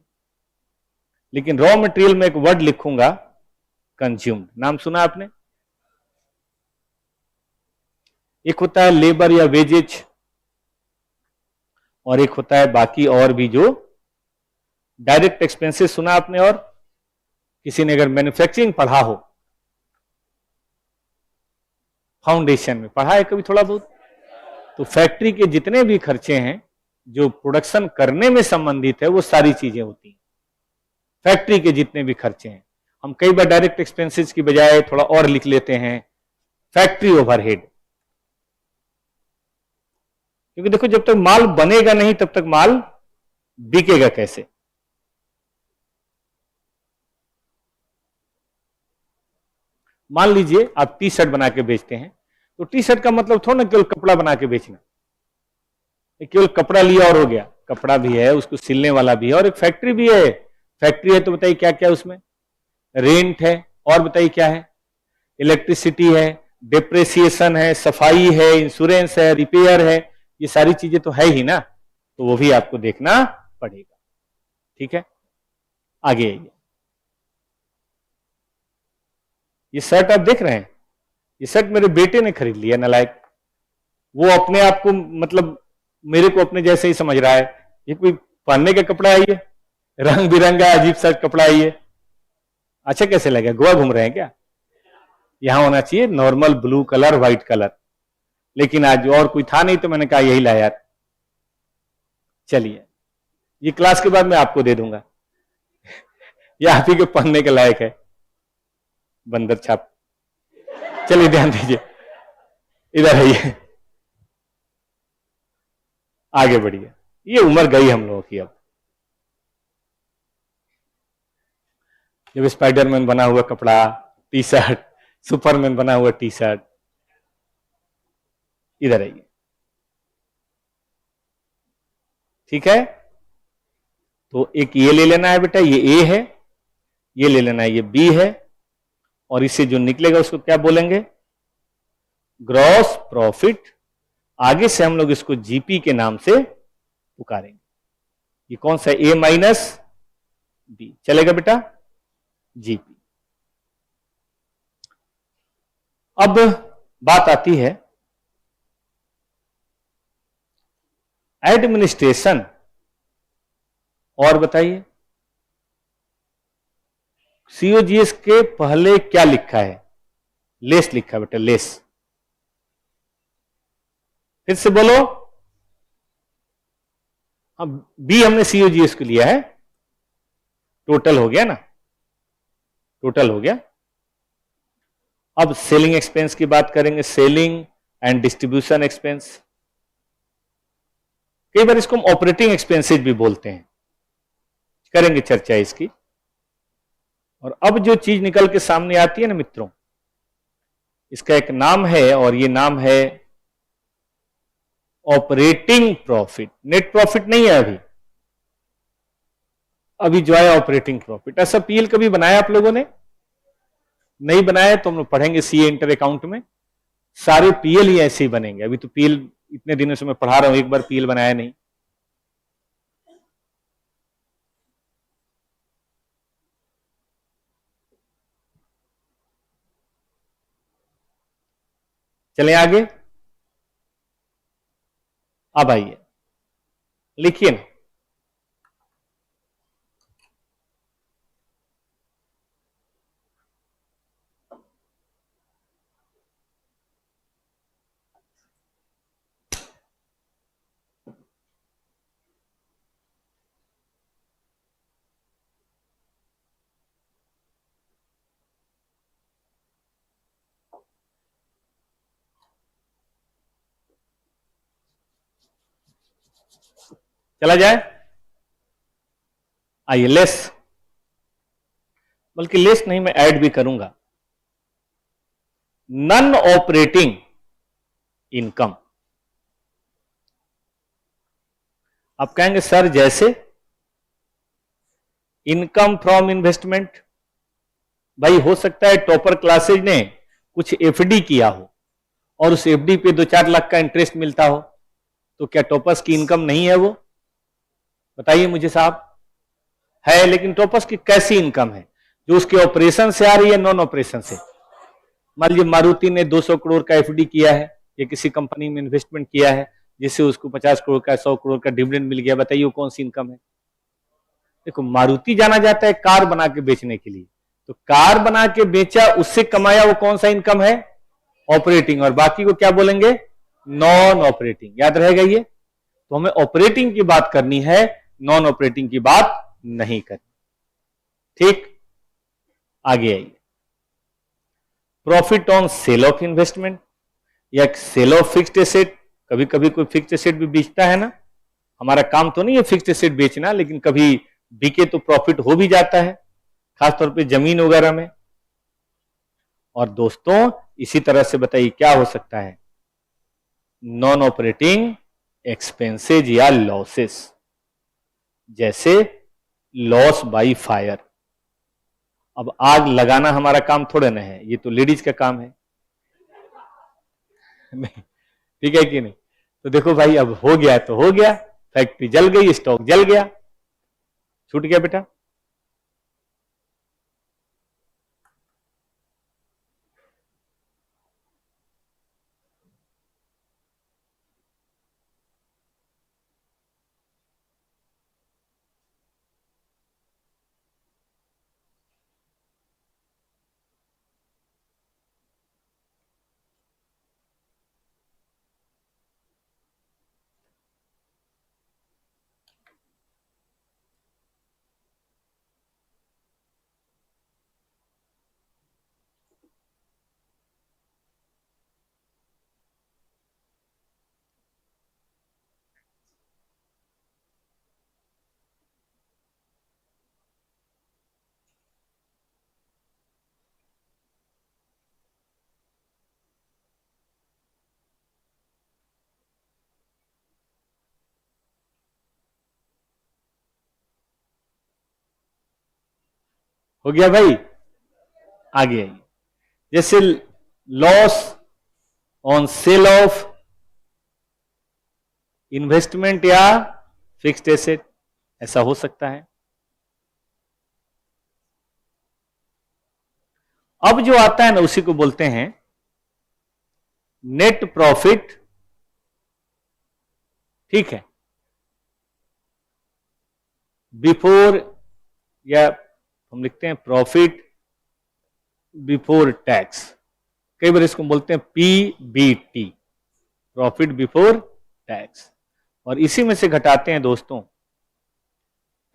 लेकिन रॉ मटेरियल में एक वर्ड लिखूंगा, कंज्यूम्ड। नाम सुना आपने? एक होता है लेबर या वेजेज, और एक होता है बाकी और भी जो डायरेक्ट एक्सपेंसेस सुना आपने। और किसी ने अगर मैन्युफैक्चरिंग पढ़ा हो, फाउंडेशन में पढ़ा है कभी थोड़ा बहुत, तो फैक्ट्री के जितने भी खर्चे हैं जो प्रोडक्शन करने में संबंधित है, वो सारी चीजें होती हैं। फैक्ट्री के जितने भी खर्चे हैं, हम कई बार डायरेक्ट एक्सपेंसेस की बजाय थोड़ा और लिख लेते हैं फैक्ट्री ओवरहेड। क्योंकि देखो जब तक माल बनेगा नहीं तब तक माल बिकेगा कैसे? मान लीजिए आप टी शर्ट बना के बेचते हैं, तो टी शर्ट का मतलब थोड़ा ना केवल कपड़ा बना के बेचना, केवल कपड़ा लिया और हो गया। कपड़ा भी है, उसको सिलने वाला भी है, और एक फैक्ट्री भी है। फैक्ट्री है तो बताइए क्या क्या उसमें? रेंट है, और बताइए क्या है? इलेक्ट्रिसिटी है, डिप्रेसिएशन है, सफाई है, इंश्योरेंस है, रिपेयर है, ये सारी चीजें तो है ही ना, तो वो भी आपको देखना पड़ेगा। ठीक है, आगे आइए। ये शर्ट आप देख रहे हैं, ये शर्ट मेरे बेटे ने खरीद लिया, नालायक। वो अपने आप को मतलब मेरे को अपने जैसे ही समझ रहा है। ये कोई पहनने का कपड़ा है? ये रंग बिरंगा अजीब सा कपड़ा है ये। अच्छा कैसे लगे? गोवा घूम रहे हैं क्या? यहां होना चाहिए normal blue colour, white colour, लेकिन आज और कोई था नहीं तो मैंने कहा यही लाया। चलिए, ये क्लास के बाद मैं आपको दे दूंगा, ये आप ही के पढ़ने के लायक है। बंदर छाप। चलिए ध्यान दीजिए, इधर आइए, आगे बढ़िए। ये उम्र गई हम लोगों की। अब जब स्पाइडरमैन बना हुआ कपड़ा, टी शर्ट, सुपरमैन बना हुआ टी शर्ट, इधर आइए। ठीक है, तो एक ये ले लेना है बेटा, ये ए है, ये ले लेना है, ये बी है, और इससे जो निकलेगा उसको क्या बोलेंगे? ग्रॉस प्रॉफिट आगे से हम लोग इसको जीपी के नाम से पुकारेंगे। ये कौन सा ए माइनस बी चलेगा बेटा, जीपी। अब बात आती है एडमिनिस्ट्रेशन। और बताइए सीओजीएस के पहले क्या लिखा है? लेस लिखा है बेटा, लेस। फिर से बोलो। अब बी हमने सीओजीएस को लिया है, टोटल हो गया ना, टोटल हो गया। अब सेलिंग एक्सपेंस की बात करेंगे, सेलिंग एंड डिस्ट्रीब्यूशन एक्सपेंस। कई बार इसको हम ऑपरेटिंग एक्सपेंसेस भी बोलते हैं, करेंगे चर्चा इसकी। और अब जो चीज निकल के सामने आती है ना मित्रों, इसका एक नाम है और ये नाम है ऑपरेटिंग प्रॉफिट। नेट प्रॉफिट नहीं है अभी जो है ऑपरेटिंग प्रॉफिट। ऐसा पीएल कभी बनाया आप लोगों ने? नहीं बनाया तो हम लोग पढ़ेंगे सीए इंटर अकाउंट में, सारे पीएल ही ऐसे ही बनेंगे। अभी तो पीएल इतने दिनों से मैं पढ़ा रहा हूं, एक बार पीएल बनाया नहीं। चलें आगे। अब आइए लिखिए ना, चला जाए। आइए लेस, बल्कि लेस नहीं मैं ऐड भी करूंगा, नॉन ऑपरेटिंग इनकम। आप कहेंगे सर जैसे इनकम फ्रॉम इन्वेस्टमेंट। भाई हो सकता है टॉपर क्लासेज ने कुछ एफडी किया हो और उस एफडी पे 2-4 लाख का इंटरेस्ट मिलता हो, तो क्या टॉपर्स की इनकम नहीं है वो? बताइए मुझे साहब। है, लेकिन टॉपर्स की कैसी इनकम है? जो उसके ऑपरेशन से आ रही है, नॉन ऑपरेशन से। मान लीजिए मारुति ने 200 करोड़ का एफडी किया है या किसी कंपनी में इन्वेस्टमेंट किया है जिससे उसको 50 करोड़ का 100 करोड़ का डिविडेंड मिल गया। बताइए वो कौन सी इनकम है? देखो मारुति जाना जाता है कार बना के बेचने के लिए, तो कार बना के बेचा उससे कमाया वो कौन सा इनकम है? ऑपरेटिंग। और बाकी को क्या बोलेंगे? Non operating. याद रहेगा ये। तो हमें ऑपरेटिंग की बात करनी है, नॉन ऑपरेटिंग की बात नहीं करनी। ठीक, आगे आइए। Profit on sale of investment या सेल ऑफ फिक्स्ड एसेट। कभी कभी कोई फिक्स्ड एसेट भी बेचता है ना, हमारा काम तो नहीं है फिक्स्ड एसेट बेचना, लेकिन कभी बिके तो प्रॉफिट हो भी जाता है, खासतौर पे जमीन वगैरह में। और दोस्तों इसी तरह से बताइए क्या हो सकता है? नॉन ऑपरेटिंग एक्सपेंसेज या लॉसेस, जैसे लॉस बाय फायर। अब आग लगाना हमारा काम थोड़े ना है, ये तो लेडीज का काम है। नहीं, ठीक है कि नहीं? तो देखो भाई अब हो गया तो हो गया, फैक्ट्री जल गई, स्टॉक जल गया, छूट गया बेटा। हो गया भाई, आगे आइए। जैसे loss on sale of investment या फिक्स्ड एसेट, ऐसा हो सकता है। अब जो आता है ना उसी को बोलते हैं नेट प्रॉफिट, ठीक है, बिफोर, या हम लिखते हैं प्रॉफिट बिफोर टैक्स, कई बार इसको बोलते हैं पीबीटी, प्रॉफिट बिफोर टैक्स। और इसी में से घटाते हैं दोस्तों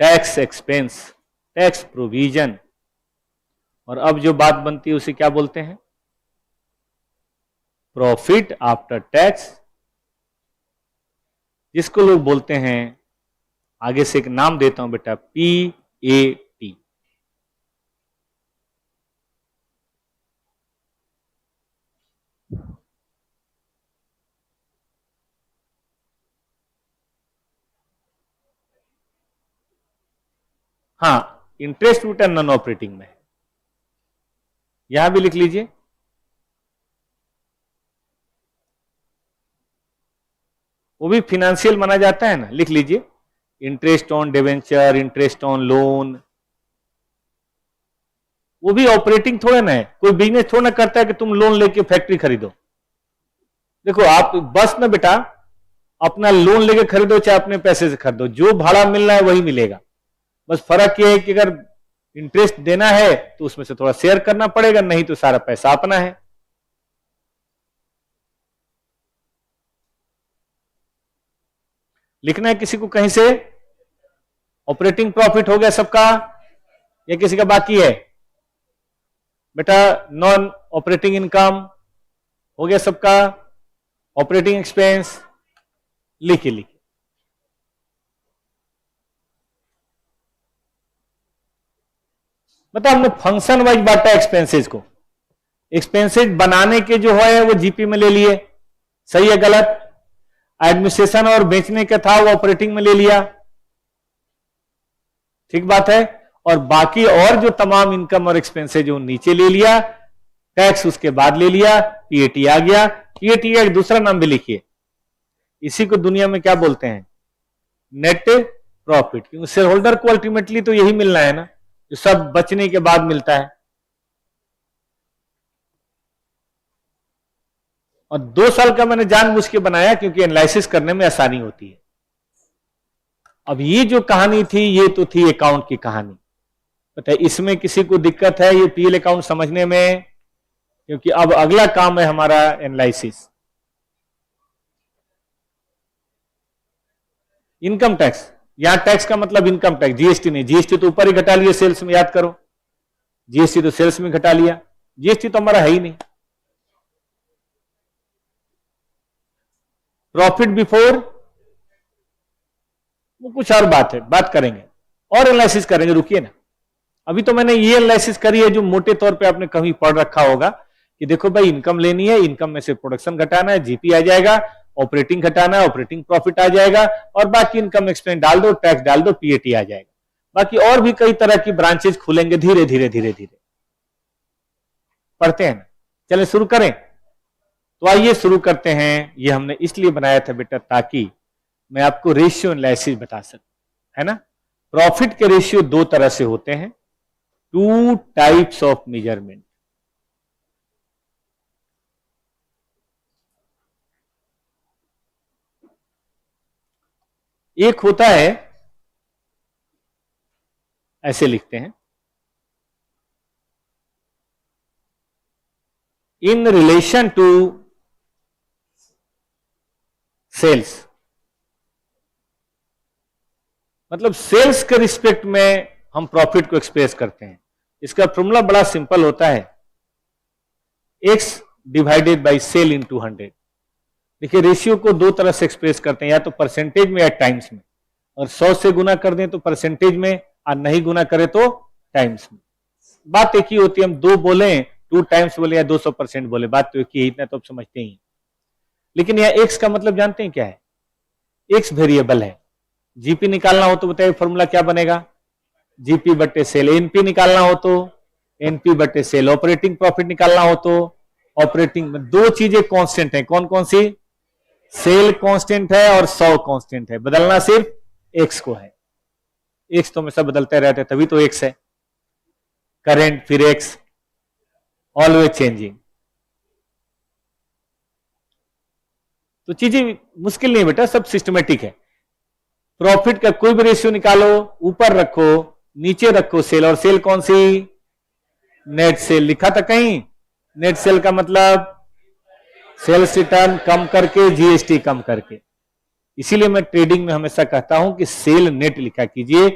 टैक्स एक्सपेंस, टैक्स प्रोविजन, और अब जो बात बनती है उसे क्या बोलते हैं, प्रॉफिट आफ्टर टैक्स, जिसको लोग बोलते हैं, आगे से एक नाम देता हूं बेटा, PAT। हाँ, इंटरेस्ट रिटर्न नॉन ऑपरेटिंग में, यहां भी लिख लीजिए, वो भी फिनेंशियल माना जाता है ना, लिख लीजिए, interest on debenture, interest on loan, वो भी ऑपरेटिंग थोड़ा ना है, कोई बिजनेस थोड़ा ना करता है कि तुम लोन लेके फैक्ट्री खरीदो। देखो आप बस ना बेटा अपना लोन लेके खरीदो चाहे अपने पैसे से खरीदो, जो भाड़ा मिलना है वही मिलेगा, बस फर्क ये है कि अगर इंटरेस्ट देना है तो उसमें से थोड़ा शेयर करना पड़ेगा, नहीं तो सारा पैसा अपना है। लिखना है किसी को कहीं से, ऑपरेटिंग प्रॉफिट हो गया सबका या किसी का बाकी है बेटा, नॉन ऑपरेटिंग इनकम हो गया सबका, ऑपरेटिंग एक्सपेंस, लिखिए लिखिए। मतलब हमने फंक्शन वाइज बांटा एक्सपेंसेस को, एक्सपेंसेस बनाने के जो है वो जीपी में ले लिए, सही है गलत, एडमिनिस्ट्रेशन और बेचने का था वो ऑपरेटिंग में ले लिया, ठीक बात है, और बाकी और जो तमाम इनकम और एक्सपेंसेस जो नीचे ले लिया, टैक्स उसके बाद ले लिया, पीएटी आ गया। पीएटी का एक दूसरा नाम भी लिखिए, इसी को दुनिया में क्या बोलते हैं, नेट प्रॉफिट, क्योंकि शेयर होल्डर को अल्टीमेटली तो यही मिलना है ना, जो सब बचने के बाद मिलता है। और 2 साल का मैंने जानबूझ के बनाया क्योंकि एनालिसिस करने में आसानी होती है। अब ये जो कहानी थी ये तो थी अकाउंट की कहानी, पता है इसमें किसी को दिक्कत है ये पीएल अकाउंट समझने में, क्योंकि अब अगला काम है हमारा एनालिसिस। इनकम टैक्स, यहां टैक्स का मतलब इनकम टैक्स, जीएसटी नहीं, जीएसटी तो ऊपर ही घटा लिया सेल्स में, याद करो, जीएसटी तो सेल्स में घटा लिया, जीएसटी तो हमारा है ही नहीं। प्रॉफिट बिफोर, वो कुछ और बात है, बात करेंगे और एनालिसिस करेंगे, रुकिए ना, अभी तो मैंने ये एनालिसिस करी है जो मोटे तौर पे आपने कहीं पढ़ रखा होगा कि देखो भाई इनकम लेनी है, इनकम में से प्रोडक्शन घटाना है, जीपी आ जाएगा, ऑपरेटिंग घटाना है, ऑपरेटिंग प्रॉफिट आ जाएगा, और बाकी इनकम एक्सपेंस डाल दो, टैक्स डाल दो, पीएटी आ जाएगा। बाकी और भी कई तरह की ब्रांचेज खुलेंगे, धीरे धीरे धीरे धीरे पढ़ते हैं ना। चले शुरू करें, तो आइए शुरू करते हैं। ये हमने इसलिए बनाया था बेटा ताकि मैं आपको रेशियो एनालिसिस बता सकूं, है ना। प्रॉफिट के रेशियो 2 तरह से होते हैं, 2 टाइप्स ऑफ मेजरमेंट। एक होता है, ऐसे लिखते हैं, इन रिलेशन टू सेल्स, मतलब सेल्स के रिस्पेक्ट में हम प्रॉफिट को एक्सप्रेस करते हैं। इसका फॉर्मूला बड़ा सिंपल होता है, x divided by sale into 100। देखिए रेशियो को 2 तरह से एक्सप्रेस करते हैं, या तो परसेंटेज में या टाइम्स में, और 100 से गुना कर दें तो परसेंटेज में, और नहीं गुना करें तो टाइम्स में। बात एक ही होती है, हम 2 बोले, 2 टाइम्स बोले या 200% बोले, बात तो एक ही है, इतना तो आप समझते ही। लेकिन यह x का मतलब जानते हैं क्या है, x वेरिएबल है। जीपी निकालना हो तो बताइए फॉर्मूला क्या बनेगा, जीपी बट्टे सेल। एनपी निकालना हो तो एनपी बट्टे सेल। ऑपरेटिंग प्रॉफिट निकालना हो तो ऑपरेटिंग में 2 चीजें कांस्टेंट हैं, कौन कौन सी, सेल कांस्टेंट है और 100 कांस्टेंट है, बदलना सिर्फ एक्स को है। एक्स तो हमेशा बदलते रहते हैं, तभी तो एक्स है। करंट फिर एक्स, ऑलवेज चेंजिंग। तो चीजें मुश्किल नहीं बेटा, सब सिस्टमेटिक है। प्रॉफिट का कोई भी रेशियो निकालो, ऊपर रखो नीचे रखो सेल, और सेल कौन सी? Net cell. लिखा था कहीं नेट सेल का मतलब सेल्स रिटर्न कम करके, जीएसटी कम करके। इसीलिए मैं ट्रेडिंग में हमेशा कहता हूं कि सेल नेट लिखा कीजिए,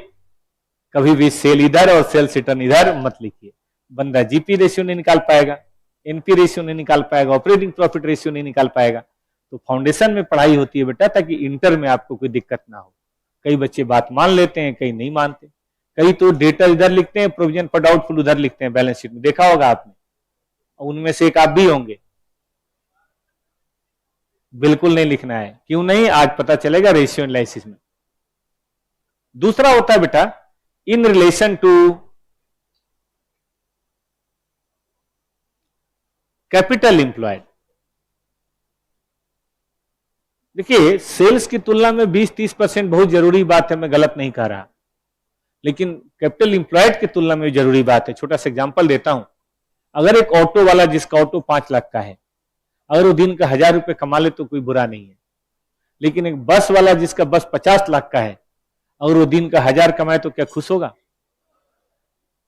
कभी भी सेल इधर और सेल्स रिटर्न इधर मत लिखिए। बंदा जीपी रेशियो नहीं निकाल पाएगा, एनपी रेशियो नहीं निकाल पाएगा, ऑपरेटिंग प्रॉफिट रेशियो नहीं निकाल पाएगा। तो फाउंडेशन में पढ़ाई होती है बेटा, ताकि इंटर में आपको कोई दिक्कत ना हो। कई बच्चे बात मान लेते हैं, कई नहीं मानते, कई तो डेटा इधर लिखते हैं, प्रोविजन फॉर डाउटफुल उधर लिखते हैं बैलेंस शीट में, देखा होगा आपने। उनमें से एक आप भी होंगे। बिल्कुल नहीं लिखना है। क्यों नहीं? आज पता चलेगा रेशियो एनालिसिस में। दूसरा होता है बेटा in relation to capital employed. देखिए, सेल्स की तुलना में 20-30% बहुत जरूरी बात है, मैं गलत नहीं कह रहा, लेकिन कैपिटल इंप्लॉयड की तुलना में जरूरी बात है। छोटा सा एग्जांपल देता हूं। अगर एक ऑटो वाला जिसका ऑटो 5 लाख का है, अगर वो दिन का 1000 रुपए कमा ले तो कोई बुरा नहीं है। लेकिन एक बस वाला जिसका बस 50 लाख का है, अगर वो दिन का 1000 कमाए तो क्या खुश होगा?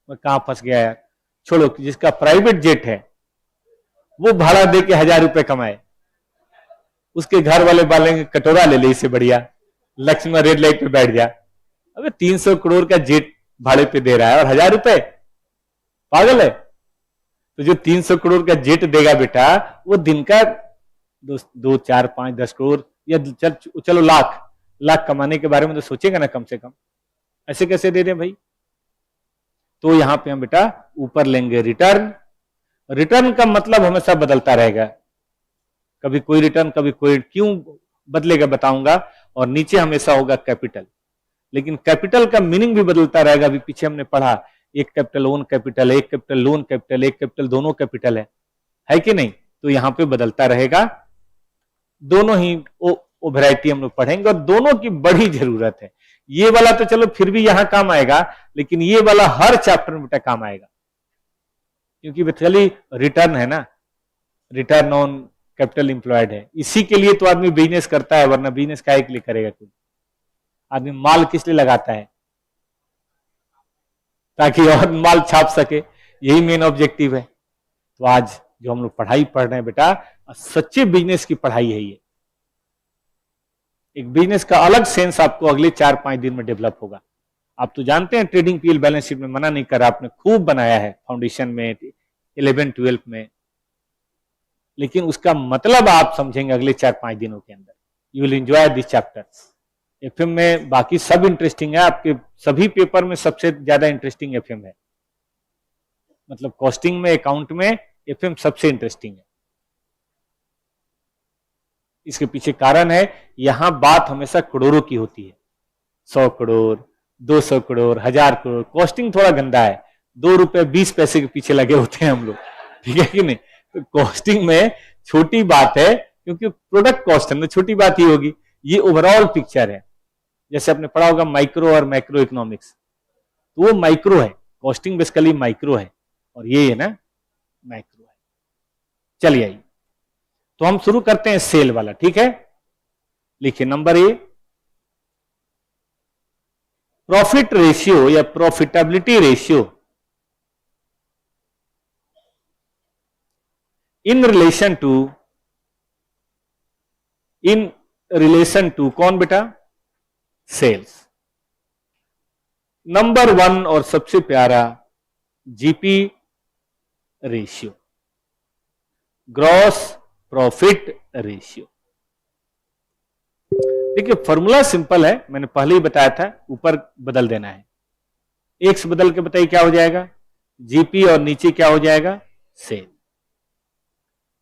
मैं कहां फंस गया यार। छोड़ो, जिसका प्राइवेट जेट है वो भाड़ा दे के 1000 रुपए कमाए, उसके घर वाले बोलेंगे कटोरा ले ले, इससे बढ़िया लक्ष्मण रेड लाइट पे बैठ जा। अबे 300 करोड़ का जेट भाड़े पे दे रहा है और 1000 रुपए, पागल है? तो जो 300 करोड़ का जेट देगा बेटा, वो दिन का 2, 4, 5, 10 करोड़ या चलो लाख कमाने के बारे में तो सोचेगा ना कम से कम। ऐसे कैसे दे दें भाई? तो यहां पे हम बेटा ऊपर लेंगे रिटर्न। रिटर्न का मतलब हमेशा बदलता रहेगा, कभी कोई रिटर्न कभी कोई, क्यों बदलेगा बताऊंगा। और नीचे हमेशा होगा कैपिटल, लेकिन कैपिटल का मीनिंग भी बदलता रहेगा। अभी पीछे हमने पढ़ा, एक कैपिटल ओन कैपिटल, एक कैपिटल लोन कैपिटल, एक कैपिटल दोनों कैपिटल है कि नहीं? तो यहां पे बदलता रहेगा। दोनों ही वो वैरायटी हम लोग पढ़ेंगे, और दोनों की बड़ी जरूरत है। ये वाला तो चलो फिर भी यहां काम आएगा, लेकिन ये वाला हर चैप्टर में बेटा काम आएगा, क्योंकि बेसिकली रिटर्न है ना, रिटर्न ऑन कैपिटल इंप्लॉयड है। इसी के लिए तो आदमी बिजनेस करता है, वरना बिजनेस काहे के लिए करेगा कोई? आदमी माल किस लिए लगाता है? ताकि और माल छाप सके, यही मेन ऑब्जेक्टिव है। तो आज जो हम लोग पढ़ाई पढ़ रहे हैं बेटा, सच्चे बिजनेस की पढ़ाई है ये। एक बिजनेस का अलग सेंस आपको अगले 4-5 दिन में डेवलप होगा। आप तो जानते हैं ट्रेडिंग पीएल बैलेंस शीट में मना नहीं कर रहा, आपने खूब बनाया है फाउंडेशन में, 11-12 में, लेकिन उसका मतलब आप समझेंगे अगले 4-5 दिनों के अंदर। You will enjoy this chapters. FM में बाकी सब इंटरेस्टिंग है, आपके सभी पेपर में सबसे ज्यादा इंटरेस्टिंग एफएम है, मतलब कॉस्टिंग में, अकाउंट में एफएम सबसे इंटरेस्टिंग है। इसके पीछे कारण है, यहां बात हमेशा करोड़ों की होती है, 100 करोड़, 200 करोड़, 1000 करोड़। कॉस्टिंग थोड़ा गंदा है, 2 रुपए 20 पैसे के पीछे लगे होते हैं हम लोग, ठीक है कि नहीं? तो कॉस्टिंग में छोटी बात है, क्योंकि प्रोडक्ट कॉस्ट है, तो छोटी बात ही होगी। ये ओवरऑल पिक्चर है। जैसे आपने पढ़ा होगा माइक्रो और मैक्रो इकोनॉमिक्स, तो वो माइक्रो है, कॉस्टिंग बेसिकली माइक्रो है, और ये है ना मैक्रो है। चलिए आइए, तो हम शुरू करते हैं सेल वाला, ठीक है? लिखिए नंबर ए, प्रॉफिट रेशियो या profitability ratio in relation to कौन बेटा? सेल्स। नंबर 1 और सबसे प्यारा GP ratio, gross profit ratio. देखिए फॉर्मूला सिंपल है, मैंने पहले ही बताया था, ऊपर बदल देना है। एक्स बदल के बताइए क्या हो जाएगा? जीपी, और नीचे क्या हो जाएगा? सेल।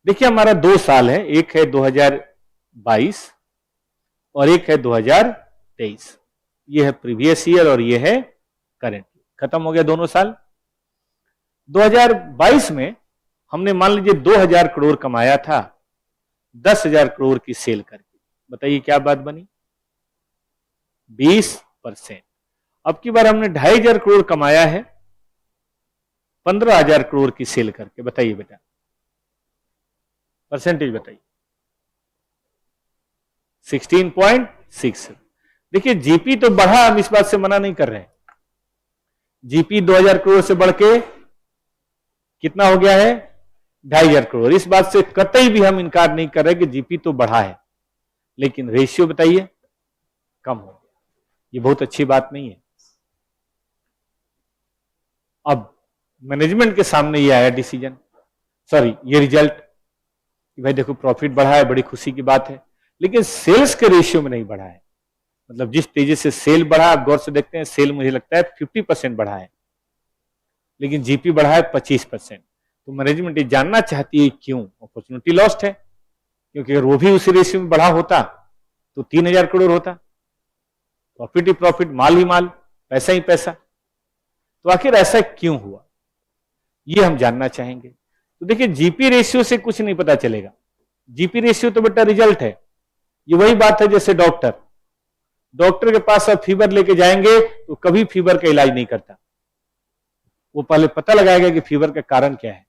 देखिए हमारा 2 साल है, एक है 2022 और एक है 2023। ये है प्रीवियस ईयर और ये है करंट। खत्म हो गया दोनों साल। 2022 में हमने मान लीजिए 2000 करोड़ कमाया था 10,000 करोड़ की सेल करके। बताइए क्या बात बनी, 20%। अब की बार हमने 2,500 करोड़ कमाया है 15,000 करोड़ की सेल करके, बताइए बेटा परसेंटेज बताइए। 16.6। देखिए जीपी तो बढ़ा, हम इस बात से मना नहीं कर रहे हैं। जीपी 2,000 करोड़ से बढ़ के कितना हो गया है, 2,500 करोड़। इस बात से कतई भी हम इनकार नहीं कर रहे कि जीपी तो बढ़ा है, लेकिन रेशियो बताइए कम हो गया। ये बहुत अच्छी बात नहीं है। अब मैनेजमेंट के सामने ये आया डिसीजन, सॉरी ये रिजल्ट कि भाई देखो प्रॉफिट बढ़ा है, बड़ी खुशी की बात है, लेकिन सेल्स के रेशियो में नहीं बढ़ा है। मतलब जिस तेजी से सेल बढ़ा, आप गौर से देखते हैं सेल मुझे लगता है 50% बढ़ा है, लेकिन जीपी बढ़ा है 25%। तो मैनेजमेंट ये जानना चाहती है क्यों, अपॉर्चुनिटी लॉस्ट है, क्योंकि अगर वो भी उसी रेशियो में बढ़ा होता तो 3,000 करोड़ होता। प्रॉफिट ही प्रॉफिट, माल ही माल, पैसा ही पैसा। तो आखिर ऐसा क्यों हुआ, ये हम जानना चाहेंगे। तो देखिए जीपी रेशियो से कुछ नहीं पता चलेगा। जीपी रेशियो तो बेटा रिजल्ट है। ये वही बात है जैसे डॉक्टर के पास आप फीवर लेके जाएंगे तो कभी फीवर का इलाज नहीं करता, वो पहले पता लगाएगा कि फीवर का कारण क्या है,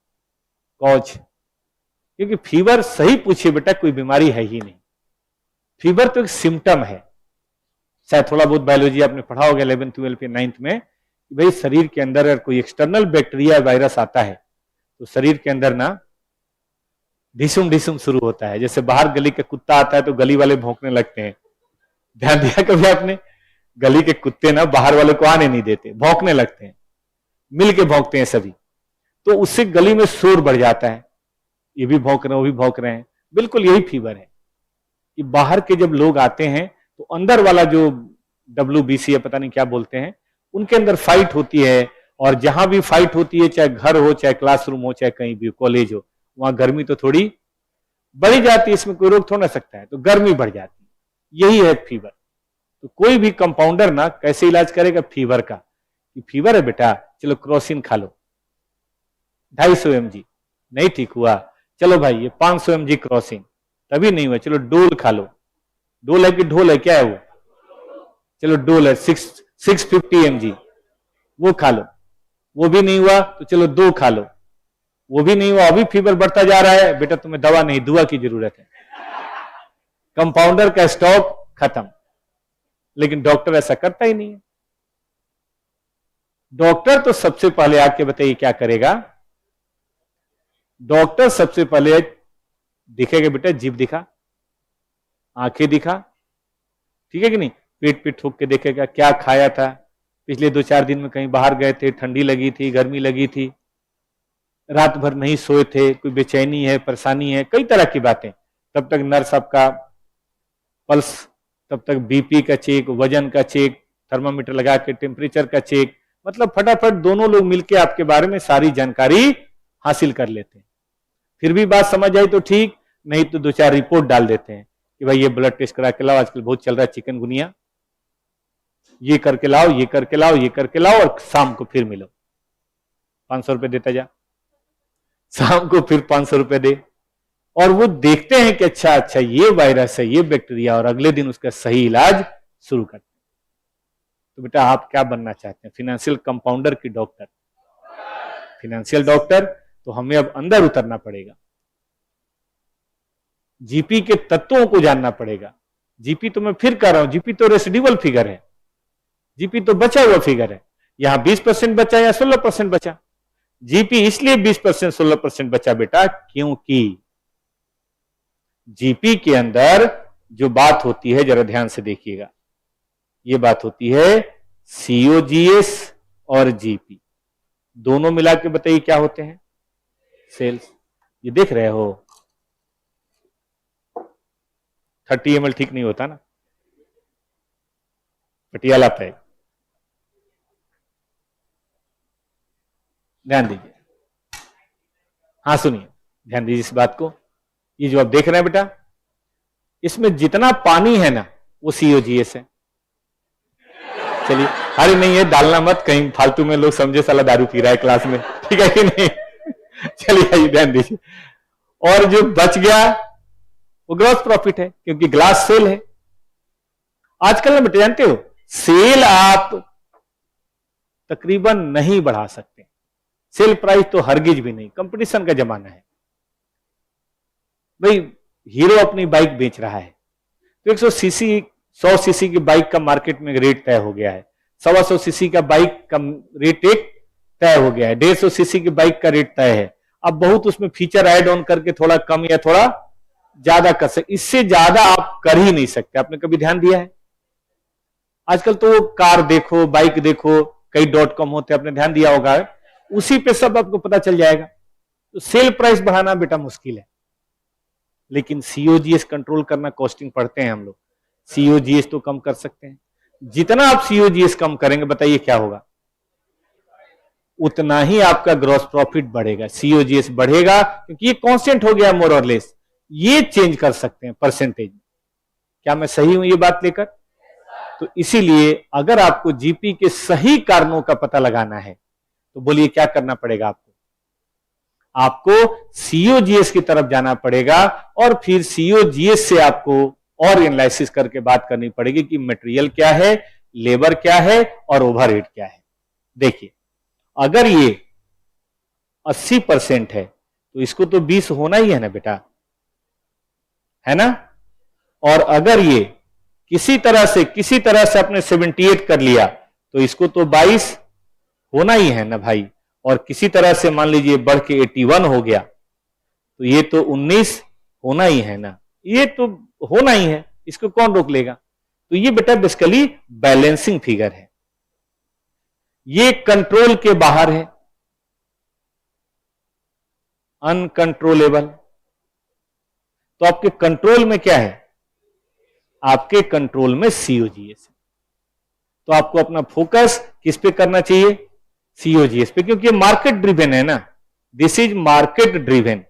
कॉज। क्योंकि फीवर सही पूछिए बेटा कोई बीमारी है ही नहीं, फीवर तो एक सिम्टम है। शायद थोड़ा बहुत बायोलॉजी आपने पढ़ा होगा 11th 12th 9th में, कि भाई शरीर के अंदर अगर कोई एक्सटर्नल बैक्टीरिया वायरस आता है तो शरीर के अंदर ना ढिसुम ढिसुम शुरू होता है। जैसे बाहर गली का कुत्ता आता है तो गली वाले भौंकने लगते हैं, ध्यान दिया कभी आपने? गली के कुत्ते ना बाहर वाले को आने नहीं देते, भौंकने लगते हैं, मिल के भौंकते हैं सभी, तो उससे गली में शोर बढ़ जाता है, ये भी भौंक रहे हैं वो भी भौंक रहे हैं। बिल्कुल यही फीवर है कि बाहर के जब लोग आते हैं तो अंदर वाला जो WBC है पता नहीं क्या बोलते हैं, उनके अंदर फाइट होती है, और जहां भी फाइट होती है, चाहे घर हो, चाहे क्लासरूम हो, चाहे कहीं भी कॉलेज हो, वहां गर्मी तो थोड़ी बढ़ी जाती है, इसमें कोई रोक थोड़ा ना सकता है, तो गर्मी बढ़ जाती है, यही है फीवर। तो कोई भी कंपाउंडर ना कैसे इलाज करेगा फीवर का, कि फीवर है बेटा चलो क्रोसिन खा लो 250 mg, नहीं ठीक हुआ चलो भाई ये 500 mg क्रोसिन, तभी नहीं हुआ चलो डोल खा लो। डोल है कि ढोल है, क्या है वो? चलो डोल है 650 mg, वो खा लो। वो भी नहीं हुआ तो चलो 2 खा लो। वो भी नहीं हुआ, अभी फीवर बढ़ता जा रहा है, बेटा तुम्हें दवा नहीं दुआ की जरूरत है, कंपाउंडर का स्टॉक खत्म। लेकिन डॉक्टर ऐसा करता ही नहीं है। डॉक्टर तो सबसे पहले आके बताइए क्या करेगा, डॉक्टर सबसे पहले दिखेगा बेटा जीभ दिखा, आंखें दिखा, ठीक है कि नहीं, पेट पे ठोक के देखेगा क्या खाया था, पिछले 2-4 दिन में कहीं बाहर गए थे, ठंडी लगी थी, गर्मी लगी थी, रात भर नहीं सोए थे, कोई बेचैनी है, परेशानी है, कई तरह की बातें। तब तक नर्स आपका पल्स, तब तक बीपी का चेक, वजन का चेक, थर्मामीटर लगा के टेम्परेचर का चेक, मतलब फटाफट दोनों लोग मिलकर आपके बारे में सारी जानकारी हासिल कर लेते हैं। फिर भी बात समझ आई तो ठीक, नहीं तो 2-4 रिपोर्ट डाल देते हैं कि भाई ये ब्लड टेस्ट करा के लाओ, आजकल बहुत चल रहा है चिकनगुनिया, ये करके लाओ, ये करके लाओ, ये करके लाओ, और शाम को फिर मिलो, 500 रुपए देता जा, शाम को फिर 500 रुपए दे, और वो देखते हैं कि अच्छा अच्छा ये वायरस है, ये बैक्टीरिया, और अगले दिन उसका सही इलाज शुरू करते हैं। तो बेटा आप क्या बनना चाहते हैं? फाइनेंशियल कंपाउंडर की डॉक्टर, फाइनेंशियल डॉक्टर, तो हमें अब अंदर उतरना पड़ेगा, जीपी के तत्वों को जानना पड़ेगा। जीपी तो मैं फिर कह रहा हूं, जीपी तो रेसिडुअल फिगर है, जीपी तो बचा हुआ फिगर है। यहां 20% बचा या 16% बचा? जीपी इसलिए 20% 16% बचा बेटा क्योंकि जीपी के अंदर जो बात होती है, जरा ध्यान से देखिएगा, ये बात होती है सीओजीएस और जीपी, दोनों मिला के बताइए क्या होते हैं? सेल्स। ये देख रहे हो 30 ml ठीक नहीं होता ना, पटियाला पैक, ध्यान दीजिए, हाँ सुनिए, ध्यान दीजिए इस बात को। ये जो आप देख रहे हैं बेटा, इसमें जितना पानी है ना वो सीओजीएस है। चलिए, अरे नहीं है डालना मत, कहीं फालतू में लोग समझे साला दारू पी रहा है क्लास में, ठीक है कि नहीं? चलिए आइए ध्यान दीजिए, और जो बच गया वो ग्रॉस प्रॉफिट है, क्योंकि ग्लास सेल है। आजकल ना बेटे जानते हो, सेल आप तकरीबन नहीं बढ़ा सकते, सेल प्राइस तो हरगिज भी नहीं, कंपटीशन का जमाना है भाई। हीरो अपनी बाइक बेच रहा है तो 100 सीसी की बाइक का मार्केट में रेट तय हो गया है, 125 सीसी का बाइक का रेट एक तय हो गया है, 150 सीसी की बाइक का रेट तय है। अब बहुत उसमें फीचर ऐड ऑन करके थोड़ा कम या थोड़ा ज्यादा कर सकते, इससे ज्यादा आप कर ही नहीं सकते। आपने कभी ध्यान दिया है? आजकल तो कार देखो, बाइक देखो, कई .com होते हैं, आपने ध्यान दिया होगा, उसी पे सब आपको पता चल जाएगा। तो सेल प्राइस बढ़ाना बेटा मुश्किल है, लेकिन सीओजीएस कंट्रोल करना, कॉस्टिंग पढ़ते हैं हम लोग, सीओजीएस तो कम कर सकते हैं। जितना आप सीओजीएस कम करेंगे बताइए क्या होगा, उतना ही आपका ग्रॉस प्रॉफिट बढ़ेगा। सीओजीएस बढ़ेगा क्योंकि ये कांस्टेंट हो गया मोर और लेस, ये चेंज कर सकते हैं परसेंटेज। क्या मैं सही हूं ये बात लेकर? तो इसीलिए अगर आपको जीपी के सही कारणों का पता लगाना है तो बोलिए क्या करना पड़ेगा आपको? आपको सीओजीएस की तरफ जाना पड़ेगा और फिर सीओजीएस से आपको और एनालिसिस करके बात करनी पड़ेगी कि मटेरियल क्या है, लेबर क्या है और ओवरहेड क्या है। देखिए, अगर ये 80% है तो इसको तो 20 होना ही है ना बेटा, है ना? और अगर ये किसी तरह से आपने 78 कर लिया तो इसको तो 22 होना ही है ना भाई। और किसी तरह से मान लीजिए बढ़ के 81 हो गया तो ये तो 19 होना ही है ना, ये तो होना ही है, इसको कौन रोक लेगा? तो ये बेटा बेसिकली बैलेंसिंग फिगर है, ये कंट्रोल के बाहर है, अनकंट्रोलेबल। तो आपके कंट्रोल में क्या है? आपके कंट्रोल में सीओजीएस है। तो आपको अपना फोकस किस पे करना चाहिए? सीओजीएस पे, क्योंकि मार्केट ड्रिवेन है ना, दिस इज मार्केट ड्रिवेन।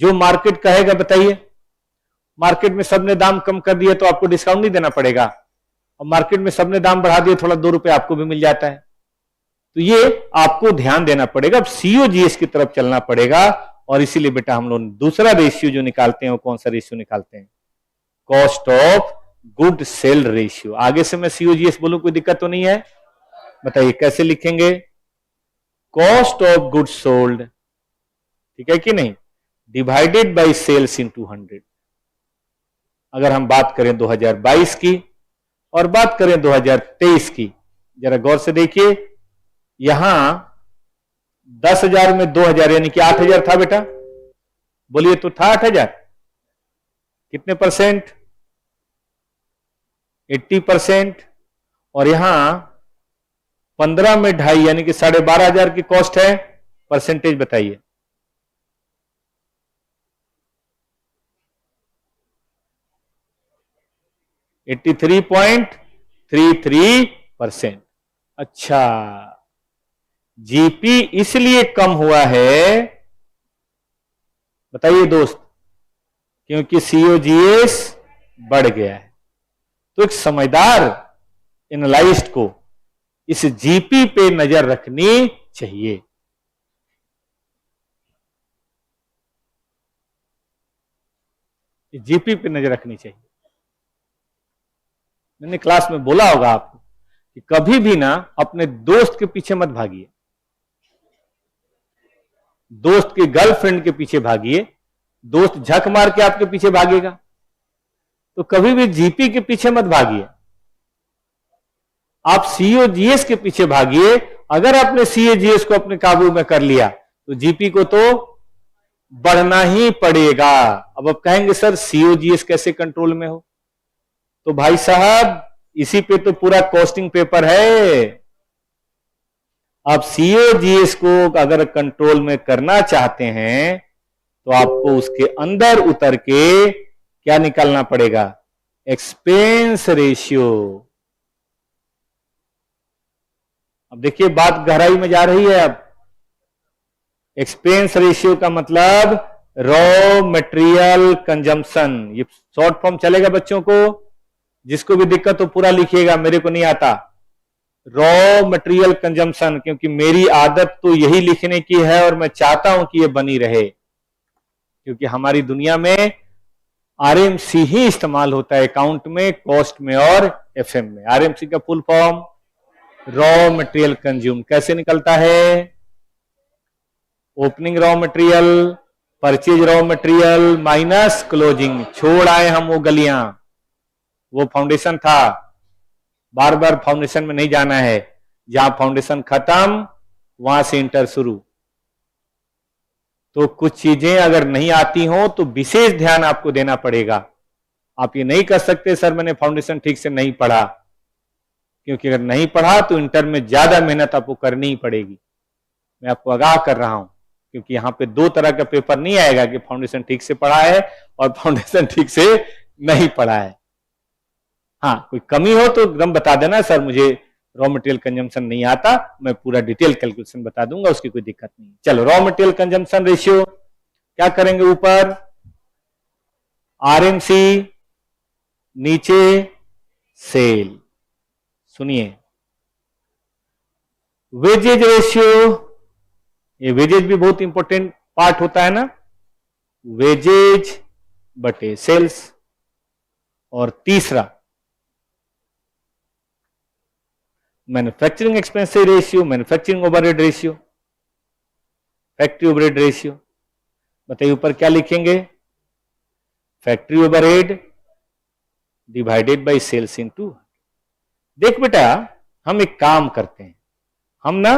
जो मार्केट कहेगा, बताइए, मार्केट में सबने दाम कम कर दिया तो आपको डिस्काउंट नहीं देना पड़ेगा, और मार्केट में सबने दाम बढ़ा दिया थोड़ा 2 रुपए आपको भी मिल जाता है। तो ये आपको ध्यान देना पड़ेगा, अब सीओजीएस की तरफ चलना पड़ेगा। और इसीलिए बेटा हम लोग दूसरा रेशियो जो निकालते हैं वो कौन सा रेशियो निकालते हैं? Cost of good sale ratio. आगे से मैं सीओजीएस बोलूं कोई दिक्कत तो नहीं है? बताइए कैसे लिखेंगे? कॉस्ट ऑफ गुड सोल्ड, ठीक है कि नहीं, डिवाइडेड बाय सेल्स इनटू 100। अगर हम बात करें 2022 की और बात करें 2023 की, जरा गौर से देखिए, यहां 10,000 में 2,000 यानी कि 8,000 था बेटा, बोलिए तो था 8,000, कितने परसेंट? 80%। और यहां 15 में 2.5 यानी कि 12,500 की कॉस्ट है, परसेंटेज बताइए। %83.33%। अच्छा, जीपी इसलिए कम हुआ है, बताइए दोस्त, क्योंकि सीओजीएस बढ़ गया है। तो एक समझदार एनालिस्ट को इस जीपी पे नजर रखनी चाहिए। जीपी पे नजर रखनी चाहिए। मैंने क्लास में बोला होगा आपको कि कभी भी ना अपने दोस्त के पीछे मत भागिए, दोस्त की गर्लफ्रेंड के पीछे भागिए, दोस्त झक मार के आपके पीछे भागेगा, तो कभी भी जीपी के पीछे मत भागिए, आप सीओजीएस के पीछे भागिए। अगर आपने सीओजीएस को अपने काबू में कर लिया तो जीपी को तो बढ़ना ही पड़ेगा। अब आप कहेंगे सर सीओजीएस कैसे कंट्रोल में हो? तो भाई साहब इसी पे तो पूरा कॉस्टिंग पेपर है। आप सीओजीएस को अगर कंट्रोल में करना चाहते हैं तो आपको उसके अंदर उतर के क्या निकालना पड़ेगा? Expense ratio. अब देखिए बात गहराई में जा रही है। अब एक्सपेंस रेशियो का मतलब रॉ मटेरियल कंजम्पशन, ये शॉर्ट फॉर्म चलेगा बच्चों को, जिसको भी दिक्कत हो पूरा लिखिएगा, मेरे को नहीं आता। रॉ मटेरियल कंजम्पशन, क्योंकि मेरी आदत तो यही लिखने की है और मैं चाहता हूं कि ये बनी रहे, क्योंकि हमारी दुनिया में आरएमसी ही इस्तेमाल होता है अकाउंट में, कॉस्ट में और एफएम में। आरएमसी का full form raw material consume. कैसे निकलता है? Opening raw material, purchase raw material minus closing. छोड़ आए हम वो गलियां, वो फाउंडेशन था, बार बार फाउंडेशन में नहीं जाना है। जहां फाउंडेशन खत्म वहां से इंटर शुरू। तो कुछ चीजें अगर नहीं आती हो तो विशेष ध्यान आपको देना पड़ेगा। आप ये नहीं कर सकते सर मैंने फाउंडेशन ठीक से नहीं पढ़ा, क्योंकि अगर नहीं पढ़ा तो इंटर में ज्यादा मेहनत आपको करनी ही पड़ेगी। मैं आपको आगाह कर रहा हूं, क्योंकि यहां पे दो तरह का पेपर नहीं आएगा कि फाउंडेशन ठीक से पढ़ा है और फाउंडेशन ठीक से नहीं पढ़ा है। हाँ, कोई कमी हो तो एकदम बता देना, सर मुझे रॉ मटेरियल कंजम्पशन नहीं आता, मैं पूरा डिटेल कैलकुलेशन बता दूंगा, उसकी कोई दिक्कत नहीं। चलो, रॉ मटेरियल कंजम्पशन रेशियो क्या करेंगे? ऊपर आरएमसी, नीचे सेल। सुनिए, वेजेज रेशियो, ये वेजेज भी बहुत इंपॉर्टेंट पार्ट होता है ना, वेजेज बटे सेल्स। और तीसरा manufacturing expense ratio, manufacturing overhead ratio, factory overhead ratio. बताइए ऊपर क्या लिखेंगे? Factory overhead divided by sales into. देख बेटा, हम एक काम करते हैं, हम ना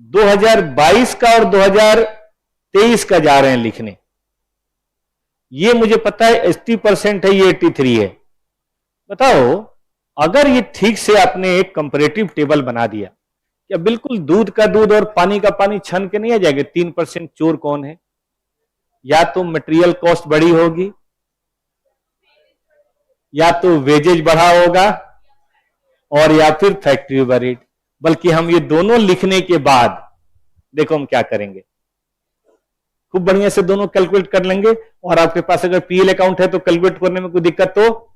2022 का और 2023 का जा रहे हैं लिखने। ये मुझे पता है 80% है, ये 83 है। बताओ, अगर ये ठीक से आपने एक कंपैरेटिव टेबल बना दिया, क्या बिल्कुल दूध का दूध और पानी का पानी छन के नहीं आ जाएगा? 3% चोर कौन है? या तो मटेरियल कॉस्ट बढ़ी होगी, या तो वेजेज बढ़ा होगा, और या फिर फैक्ट्री ओवरहेड। बल्कि हम ये दोनों लिखने के बाद देखो हम क्या करेंगे, खूब बढ़िया से दोनों कैलकुलेट कर लेंगे। और आपके पास अगर पीएल अकाउंट है तो कैलकुलेट करने में कोई दिक्कत तो,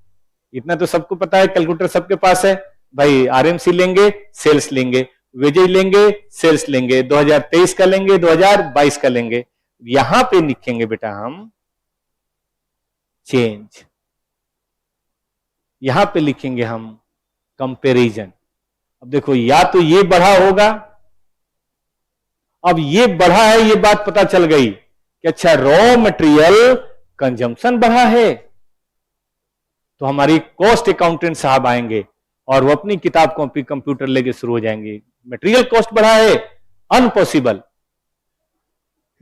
इतना तो सबको पता है, कैलकुलेटर सबके पास है भाई। आरएमसी लेंगे, सेल्स लेंगे, वेजेज लेंगे, सेल्स लेंगे, 2023 का लेंगे, 2022 का लेंगे। यहां पे लिखेंगे बेटा हम चेंज, यहां पे लिखेंगे हम कंपैरिजन। अब देखो, या तो ये बढ़ा होगा, अब ये बढ़ा है, ये बात पता चल गई कि अच्छा रॉ मटेरियल कंजम्पशन बढ़ा है, तो हमारी कॉस्ट अकाउंटेंट साहब आएंगे और वो अपनी किताब कॉपी कंप्यूटर लेके शुरू हो जाएंगे। मटेरियल कॉस्ट बढ़ा है, अनपॉसिबल,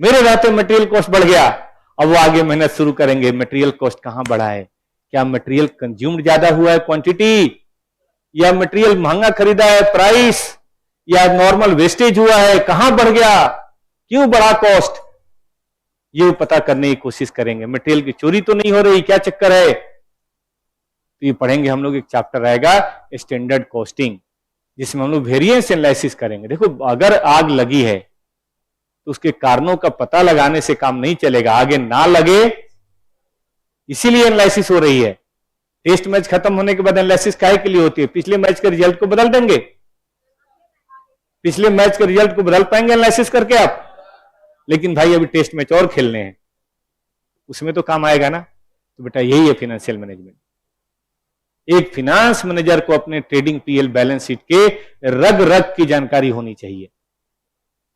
मेरे रहते मटेरियल कॉस्ट बढ़ गया। अब वो आगे मेहनत शुरू करेंगे, मटेरियल कॉस्ट कहां बढ़ा है? क्या मटेरियल कंज्यूम्ड ज्यादा हुआ है क्वांटिटी, या मटेरियल महंगा खरीदा है प्राइस, या नॉर्मल वेस्टेज हुआ है, कहां बढ़ गया, क्यों बढ़ा कॉस्ट? ये पता करने की कोशिश करेंगे। मटेरियल की चोरी तो नहीं हो रही, क्या चक्कर है? तो ये पढ़ेंगे हम लोग, एक चैप्टर आएगा स्टैंडर्ड कॉस्टिंग, जिसमें हम लोग वेरिएंस एनालिसिस करेंगे। देखो, अगर आग लगी है तो उसके कारणों का पता लगाने से काम नहीं चलेगा, आगे ना लगे इसीलिए एनालिसिस हो रही है। टेस्ट मैच खत्म होने के बाद एनालिसिस काहे के लिए होती है? पिछले मैच के रिजल्ट को बदल देंगे? पिछले मैच के रिजल्ट को बदल पाएंगे एनालिसिस करके आप? लेकिन भाई अभी टेस्ट मैच और खेलने हैं, उसमें तो काम आएगा ना। तो बेटा यही है फाइनेंशियल मैनेजमेंट। एक फिनांस मैनेजर को अपने ट्रेडिंग पीएल बैलेंस शीट के रग रग की जानकारी होनी चाहिए,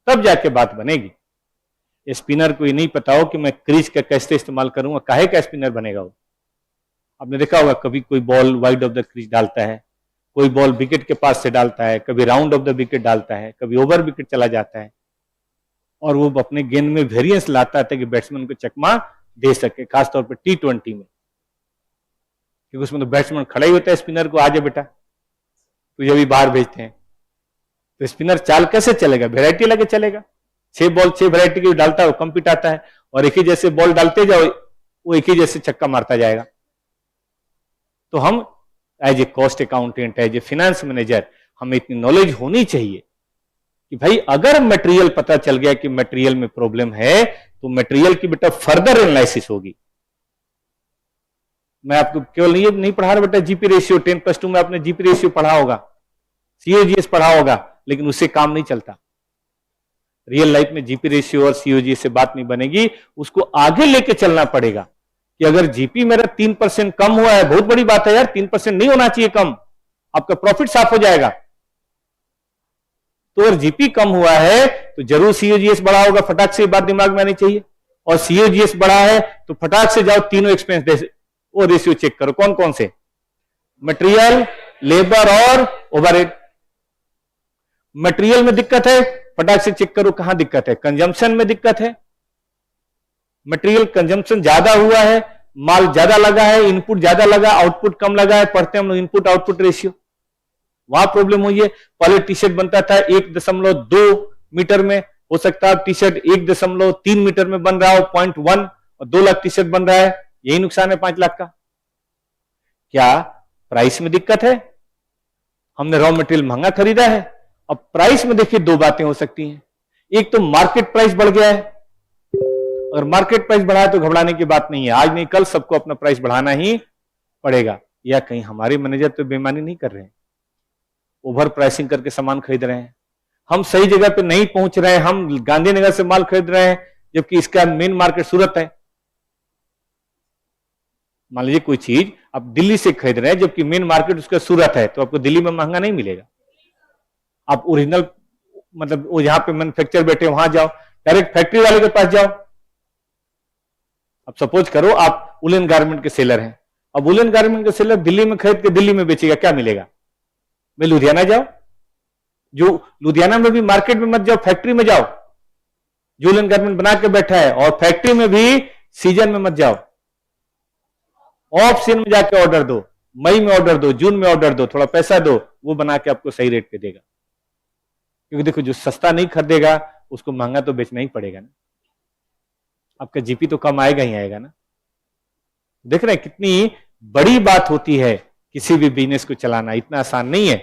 तब जाके बात बनेगी। स्पिनर को ये नहीं पता हो कि मैं क्रीज का कैसे इस्तेमाल करूंगा, काहे का स्पिनर बनेगा वो? आपने देखा होगा, कभी कोई ball wide of the crease डालता है, कोई बॉल विकेट के पास से डालता है, कभी राउंड ऑफ द विकेट डालता है, कभी ओवर विकेट चला जाता है, और वो अपने गेंद में वेरिएंस लाता है कि बैट्समैन को चकमा दे सके, खासतौर पर T20 में, क्योंकि उसमें तो बैट्समैन खड़ा ही होता है स्पिनर को, आ जा बेटा तुझे भी बाहर भेजते हैं। तो स्पिनर चाल कैसे चलेगा? वेराइटी लगे चलेगा। 6 बॉल 6 वेराइटी की डालता है, वो कम पिट आता है, और एक ही जैसे बॉल डालते जाओ वो एक ही जैसे छक्का मारता जाएगा। तो हम as a cost accountant, as a finance manager, हमें इतनी नॉलेज होनी चाहिए कि भाई अगर मटेरियल पता चल गया कि मटेरियल में प्रॉब्लम है, तो मटेरियल की बेटा फर्दर एनालिसिस होगी। मैं आपको केवल ये नहीं पढ़ा रहा बेटा जीपी रेशियो, 10+2 में आपने जीपी रेशियो पढ़ा होगा, सीओजीएस पढ़ा होगा, लेकिन उससे काम नहीं चलता। रियल लाइफ में जीपी रेशियो और सीओजीएस से बात नहीं बनेगी, उसको आगे लेके चलना पड़ेगा कि अगर जीपी मेरा 3% कम हुआ है, बहुत बड़ी बात है यार, 3% नहीं होना चाहिए कम, आपका प्रॉफिट साफ हो जाएगा। तो अगर जीपी कम हुआ है तो जरूर सीओजीएस बढ़ा होगा, फटाक से बात दिमाग में आनी चाहिए। और सीओजीएस बढ़ा है तो फटाक से जाओ तीनों एक्सपेंस वो रेशियो चेक करो, कौन कौन से, मटेरियल, लेबर और ओवरहेड। मटेरियल में दिक्कत है, फटाक से चेक करो कहां दिक्कत है, कंजम्पशन में दिक्कत है, मटेरियल कंजम्पशन ज्यादा हुआ है, माल ज्यादा लगा है, इनपुट ज्यादा लगा, आउटपुट कम लगा है, पढ़ते हैं हम लोग इनपुट आउटपुट रेशियो, वहां प्रॉब्लम हुई है। पहले टी शर्ट बनता था 1.2 मीटर में, हो सकता है टी शर्ट 1.3 मीटर में बन रहा हो, 0.1, और 2 लाख टी शर्ट बन रहा है, यही नुकसान है 5 लाख का। क्या प्राइस में दिक्कत है, हमने रॉ मटेरियल महंगा खरीदा है। अब प्राइस में देखिए दो बातें हो सकती हैं, एक तो मार्केट प्राइस बढ़ गया है, अगर मार्केट प्राइस बढ़ा है तो घबराने की बात नहीं है, आज नहीं कल सबको अपना प्राइस बढ़ाना ही पड़ेगा। या कहीं हमारे मैनेजर तो बेईमानी नहीं कर रहे हैं, ओवर प्राइसिंग करके सामान खरीद रहे हैं, हम सही जगह पे नहीं पहुंच रहे हैं, हम गांधीनगर से माल खरीद रहे हैं जबकि इसका मेन मार्केट सूरत है। मान लीजिए कोई चीज आप दिल्ली से खरीद रहे हैं जबकि मेन मार्केट उसका सूरत है, तो आपको दिल्ली में महंगा नहीं मिलेगा। आप ओरिजिनल मतलब वो जहां पे मैन्युफैक्चर बैठे वहां जाओ, डायरेक्ट फैक्ट्री वाले के पास जाओ। अब सपोज करो आप वुलन गारमेंट के सेलर हैं, अब वुलन गारमेंट के सेलर दिल्ली में खरीद के दिल्ली में बेचेगा, क्या मिलेगा? मैं लुधियाना जाओ, जो लुधियाना में भी मार्केट में मत जाओ, फैक्ट्री में जाओ, जो वुलन गारमेंट बना के बैठा है, और फैक्ट्री में भी सीजन में मत जाओ, ऑफ सीजन में जाके ऑर्डर दो, मई में ऑर्डर दो, जून में ऑर्डर दो, थोड़ा पैसा दो, वो बना के आपको सही रेट पे देगा। क्योंकि देखो जो सस्ता नहीं खरीदेगा उसको महंगा तो बेचना ही पड़ेगा ना, आपका जीपी तो कम आएगा ही आएगा ना। देख रहे हैं कितनी बड़ी बात होती है किसी भी बिजनेस को चलाना, इतना आसान नहीं है।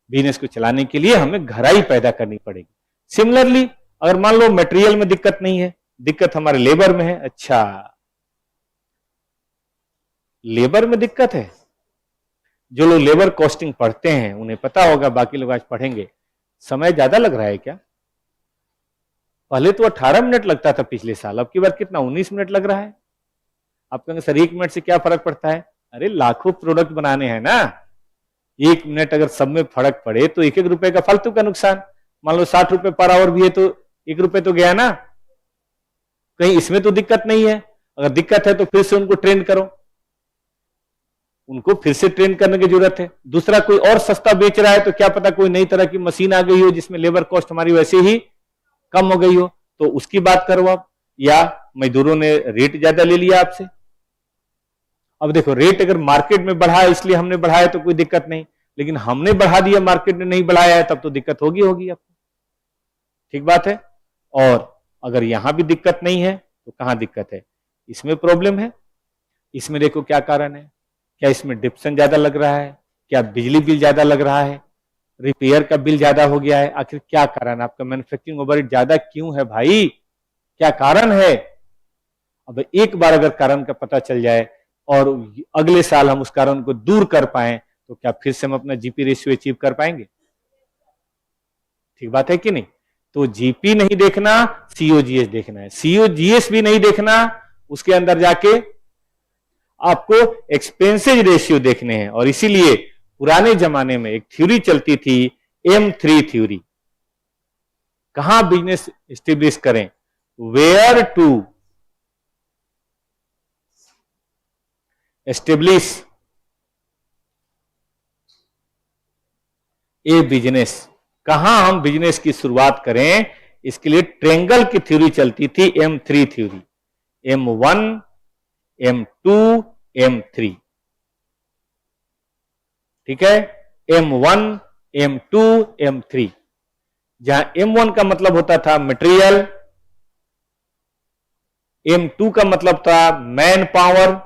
बिजनेस को चलाने के लिए हमें गहराई पैदा करनी पड़ेगी। सिमिलरली अगर मान लो मटेरियल में दिक्कत नहीं है, दिक्कत हमारे लेबर में है, अच्छा लेबर में दिक्कत है, जो लोग लेबर कॉस्टिंग पढ़ते हैं उन्हें पता होगा, बाकी लोग आज पढ़ेंगे। समय ज्यादा लग रहा है क्या? पहले तो 18 मिनट लगता था पिछले साल, अब की बार कितना 19 मिनट लग रहा है। आप कहेंगे सर 1 मिनट से क्या फर्क पड़ता है? अरे लाखों प्रोडक्ट बनाने हैं ना, 1 मिनट अगर सब में फर्क पड़े तो 1-1 रुपए का फालतू का नुकसान। मान लो 60 रुपए पर आवर भी है तो 1 रुपए तो गया ना, कहीं इसमें तो दिक्कत नहीं है। अगर दिक्कत है तो फिर से उनको ट्रेन करो, उनको फिर से ट्रेन करने की जरूरत है। दूसरा कोई और सस्ता बेच रहा है तो क्या पता कोई नई तरह की मशीन आ गई हो जिसमें लेबर कॉस्ट हमारी वैसे ही कम हो गई हो, तो उसकी बात करो आप, या मजदूरों ने रेट ज्यादा ले लिया आपसे। अब देखो रेट अगर मार्केट में बढ़ा है इसलिए हमने बढ़ाया तो कोई दिक्कत नहीं, लेकिन हमने बढ़ा दिया मार्केट ने नहीं बढ़ाया है तब तो दिक्कत होगी आपको। ठीक बात है। और अगर यहां भी दिक्कत नहीं है तो कहां दिक्कत है? इसमें प्रॉब्लम है। इसमें देखो क्या कारण है, क्या इसमें डिप्शन ज्यादा लग रहा है, क्या बिजली बिल ज्यादा लग रहा है, रिपेयर का बिल ज्यादा हो गया है, आखिर क्या कारण है? आपका मैन्युफैक्चरिंग ओवरहेड ज्यादा क्यों है भाई, क्या कारण है? अब एक बार अगर कारण का पता चल जाए और अगले साल हम उस कारण को दूर कर पाए तो क्या फिर से हम अपना जीपी रेशियो अचीव कर पाएंगे? ठीक बात है कि नहीं? तो जीपी नहीं देखना, सीओजीएस देखना है। सीओजीएस भी नहीं देखना, उसके अंदर जाके आपको एक्सपेंसेज रेशियो देखने हैं। और इसीलिए पुराने जमाने में एक थ्योरी चलती थी, M3 थ्योरी। कहां बिजनेस एस्टेब्लिश करें, where to establish a business, कहां हम बिजनेस की शुरुआत करें, इसके लिए ट्रेंगल की थ्योरी चलती थी, M3 theory, M1 M2 M3। ठीक है, M1 M2 M3, जहां M1 का मतलब होता था मटेरियल, M2 का मतलब था मैन पावर,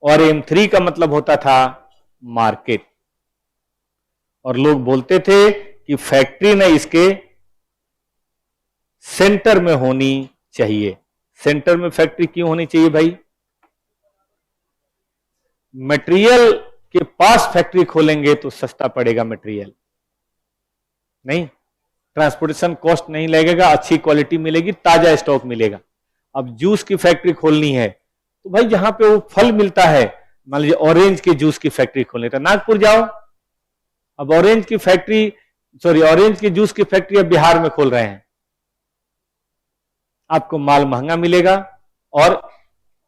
और M3 का मतलब होता था मार्केट। और लोग बोलते थे कि फैक्ट्री ने इसके सेंटर में होनी चाहिए। सेंटर में फैक्ट्री क्यों होनी चाहिए भाई? मटेरियल के पास फैक्ट्री खोलेंगे तो सस्ता पड़ेगा मटेरियल, नहीं ट्रांसपोर्टेशन कॉस्ट नहीं लगेगा, अच्छी क्वालिटी मिलेगी, ताजा स्टॉक मिलेगा। अब जूस की फैक्ट्री खोलनी है तो भाई जहां पे वो फल मिलता है, मान लीजिए ऑरेंज के जूस की फैक्ट्री खोलनी तो नागपुर जाओ। अब ऑरेंज के जूस की फैक्ट्री अब बिहार में खोल रहे हैं, आपको माल महंगा मिलेगा और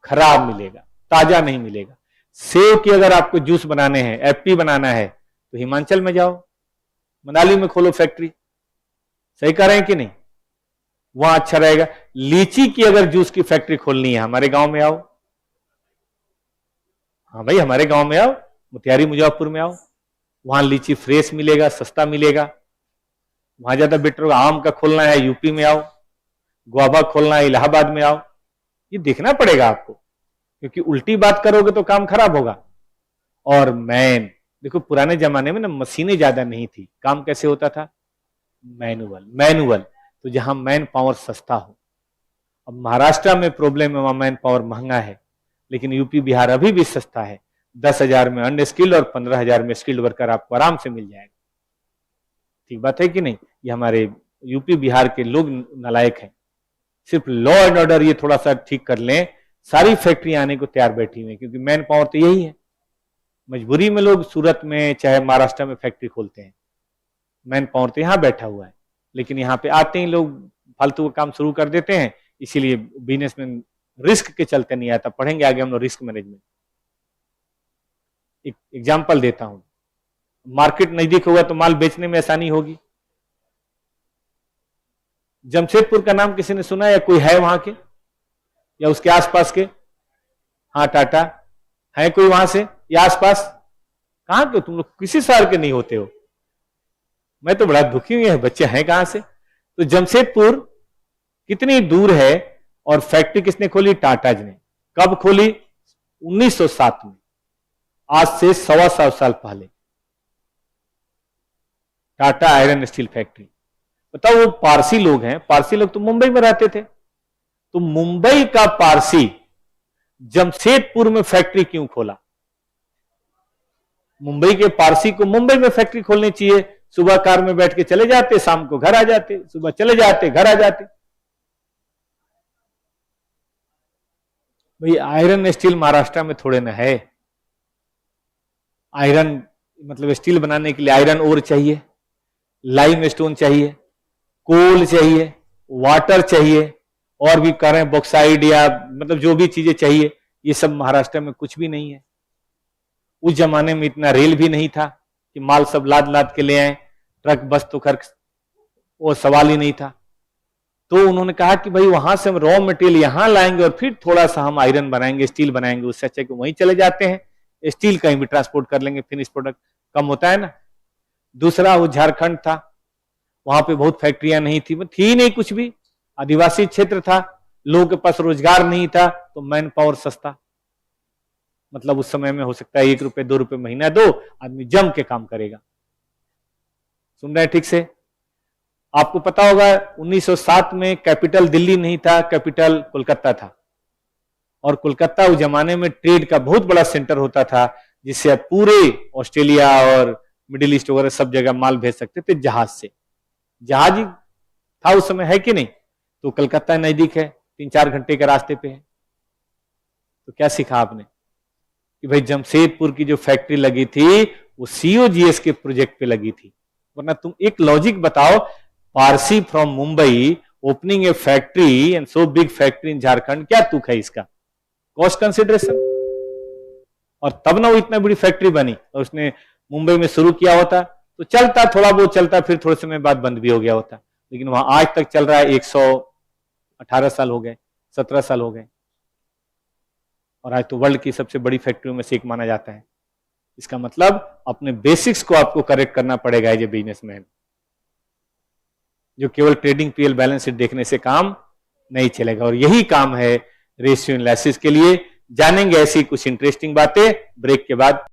खराब मिलेगा, ताजा नहीं मिलेगा। सेब की अगर आपको जूस बनाने हैं, एफपी बनाना है तो हिमाचल में जाओ, मनाली में खोलो फैक्ट्री। सही कह रहे हैं कि नहीं? वहां अच्छा रहेगा। लीची की अगर जूस की फैक्ट्री खोलनी है, हमारे गांव में आओ। हाँ भाई, हमारे गांव में आओ, मोतिहारी मुजफ्फरपुर में आओ, वहां लीची फ्रेश मिलेगा, सस्ता मिलेगा, वहां ज्यादा बेटर होगा। आम का खोलना है यूपी में आओ, गुआवा खोलना है इलाहाबाद में आओ। ये देखना पड़ेगा आपको, क्योंकि उल्टी बात करोगे तो काम खराब होगा। और देखो पुराने जमाने में ना मशीनें ज्यादा नहीं थी, काम कैसे होता था? मैनुअल। तो जहां मैन पावर सस्ता हो। अब महाराष्ट्र में प्रॉब्लम है, वहां मैन पावर महंगा है, लेकिन यूपी बिहार अभी भी सस्ता है। 10,000 में अनस्किल्ड और 15,000 में स्किल्ड वर्कर आपको आराम से मिल जाएगा। ठीक बात है कि नहीं? ये हमारे यूपी बिहार के लोग नालायक हैं। सिर्फ लॉ एंड ऑर्डर ये थोड़ा सा ठीक कर लें, सारी फैक्ट्री आने को तैयार बैठी हुई है, क्योंकि मैन पावर तो यही है। मजबूरी में लोग सूरत में चाहे महाराष्ट्र में फैक्ट्री खोलते हैं, मैन पावर तो यहां बैठा हुआ है, लेकिन यहाँ पे आते ही लोग फालतू का काम शुरू कर देते हैं। इसीलिए बिजनेस में रिस्क के चलते नहीं आता। पढ़ेंगे आगे हम लोग रिस्क मैनेजमेंट। एक एग्जाम्पल देता हूं, मार्केट नजदीक होगा तो माल बेचने में आसानी होगी। जमशेदपुर का नाम किसी ने सुना या कोई है वहां के या उसके आसपास के? हाँ, टाटा है कोई वहां से या आसपास? कहां के तुम लोग? किसी शहर के नहीं होते हो? मैं तो बड़ा दुखी हुई है, बच्चे हैं कहां से? तो जमशेदपुर कितनी दूर है और फैक्ट्री किसने खोली? टाटा जी ने। कब खोली? 1907 में, आज से 125 साल पहले। Tata iron steel factory. बताओ, वो पारसी लोग हैं, पारसी लोग तो मुंबई में रहते थे, तो मुंबई का पारसी जमशेदपुर में फैक्ट्री क्यों खोला? मुंबई के पारसी को मुंबई में फैक्ट्री खोलनी चाहिए। सुबह कार में बैठ के चले जाते, शाम को घर आ जाते, सुबह चले जाते, घर आ जाते। भाई आयरन स्टील महाराष्ट्र में थोड़े ना है। आयरन मतलब स्टील बनाने के लिए आयरन ओर चाहिए, लाइम स्टोन चाहिए, कोल चाहिए, वाटर चाहिए, और भी कह रहे हैं बॉक्साइड या मतलब जो भी चीजें चाहिए, ये सब महाराष्ट्र में कुछ भी नहीं है। उस जमाने में इतना रेल भी नहीं था कि माल सब लाद लाद के ले आए, ट्रक बस तो खैर वो सवाल ही नहीं था। तो उन्होंने कहा कि भाई वहां से हम रॉ मटेरियल यहां लाएंगे और फिर थोड़ा सा हम आयरन बनाएंगे, स्टील बनाएंगे, उससे अच्छा कि वहीं चले जाते हैं, स्टील कहीं भी ट्रांसपोर्ट कर लेंगे, फिनिश प्रोडक्ट कम होता है ना। दूसरा वो झारखंड था, वहां पे बहुत फैक्ट्रियां नहीं थी नहीं कुछ भी, आदिवासी क्षेत्र था, लोगों के पास रोजगार नहीं था, तो मैन पावर सस्ता। मतलब उस समय में हो सकता है 1 रुपए 2 रुपए महीना दो, आदमी जम के काम करेगा। सुन रहे हैं ठीक से? आपको पता होगा 1907 में कैपिटल दिल्ली नहीं था, कैपिटल कोलकाता था। और कोलकाता उस जमाने में ट्रेड का बहुत बड़ा सेंटर होता था, जिससे आप पूरे ऑस्ट्रेलिया और मिडिल ईस्ट वगैरह सब जगह माल भेज सकते थे जहाज से। जहाज ही था उस समय, है कि नहीं? तो कलकत्ता नजदीक है, 3-4 घंटे के रास्ते पे है। तो क्या सीखा आपने कि भाई जमशेदपुर की जो फैक्ट्री लगी थी वो सीओजीएस के प्रोजेक्ट पे लगी थी। वरना तुम एक लॉजिक बताओ, Parsi from Mumbai opening A factory and so big factory in Jharkhand, क्या तुक है इसका? Cost consideration. और तब ना वो इतना बड़ी फैक्ट्री बनी, और उसने मुंबई में शुरू किया होता तो चलता, थोड़ा बहुत चलता, फिर थोड़े समय बाद बंद भी हो गया होता। लेकिन वहां आज तक चल रहा है, 118 साल हो गए, 17 साल हो गए, और आज तो वर्ल्ड की सबसे बड़ी फैक्ट्रियों में से एक माना जाता है। इसका मतलब अपने बेसिक्स को आपको करेक्ट करना पड़ेगा एज ए बिजनेसमैन। जो केवल ट्रेडिंग पीएल बैलेंस शीट देखने से काम नहीं चलेगा, और यही काम है रेशियो एनालिसिस के लिए। जानेंगे ऐसी कुछ इंटरेस्टिंग बातें ब्रेक के बाद।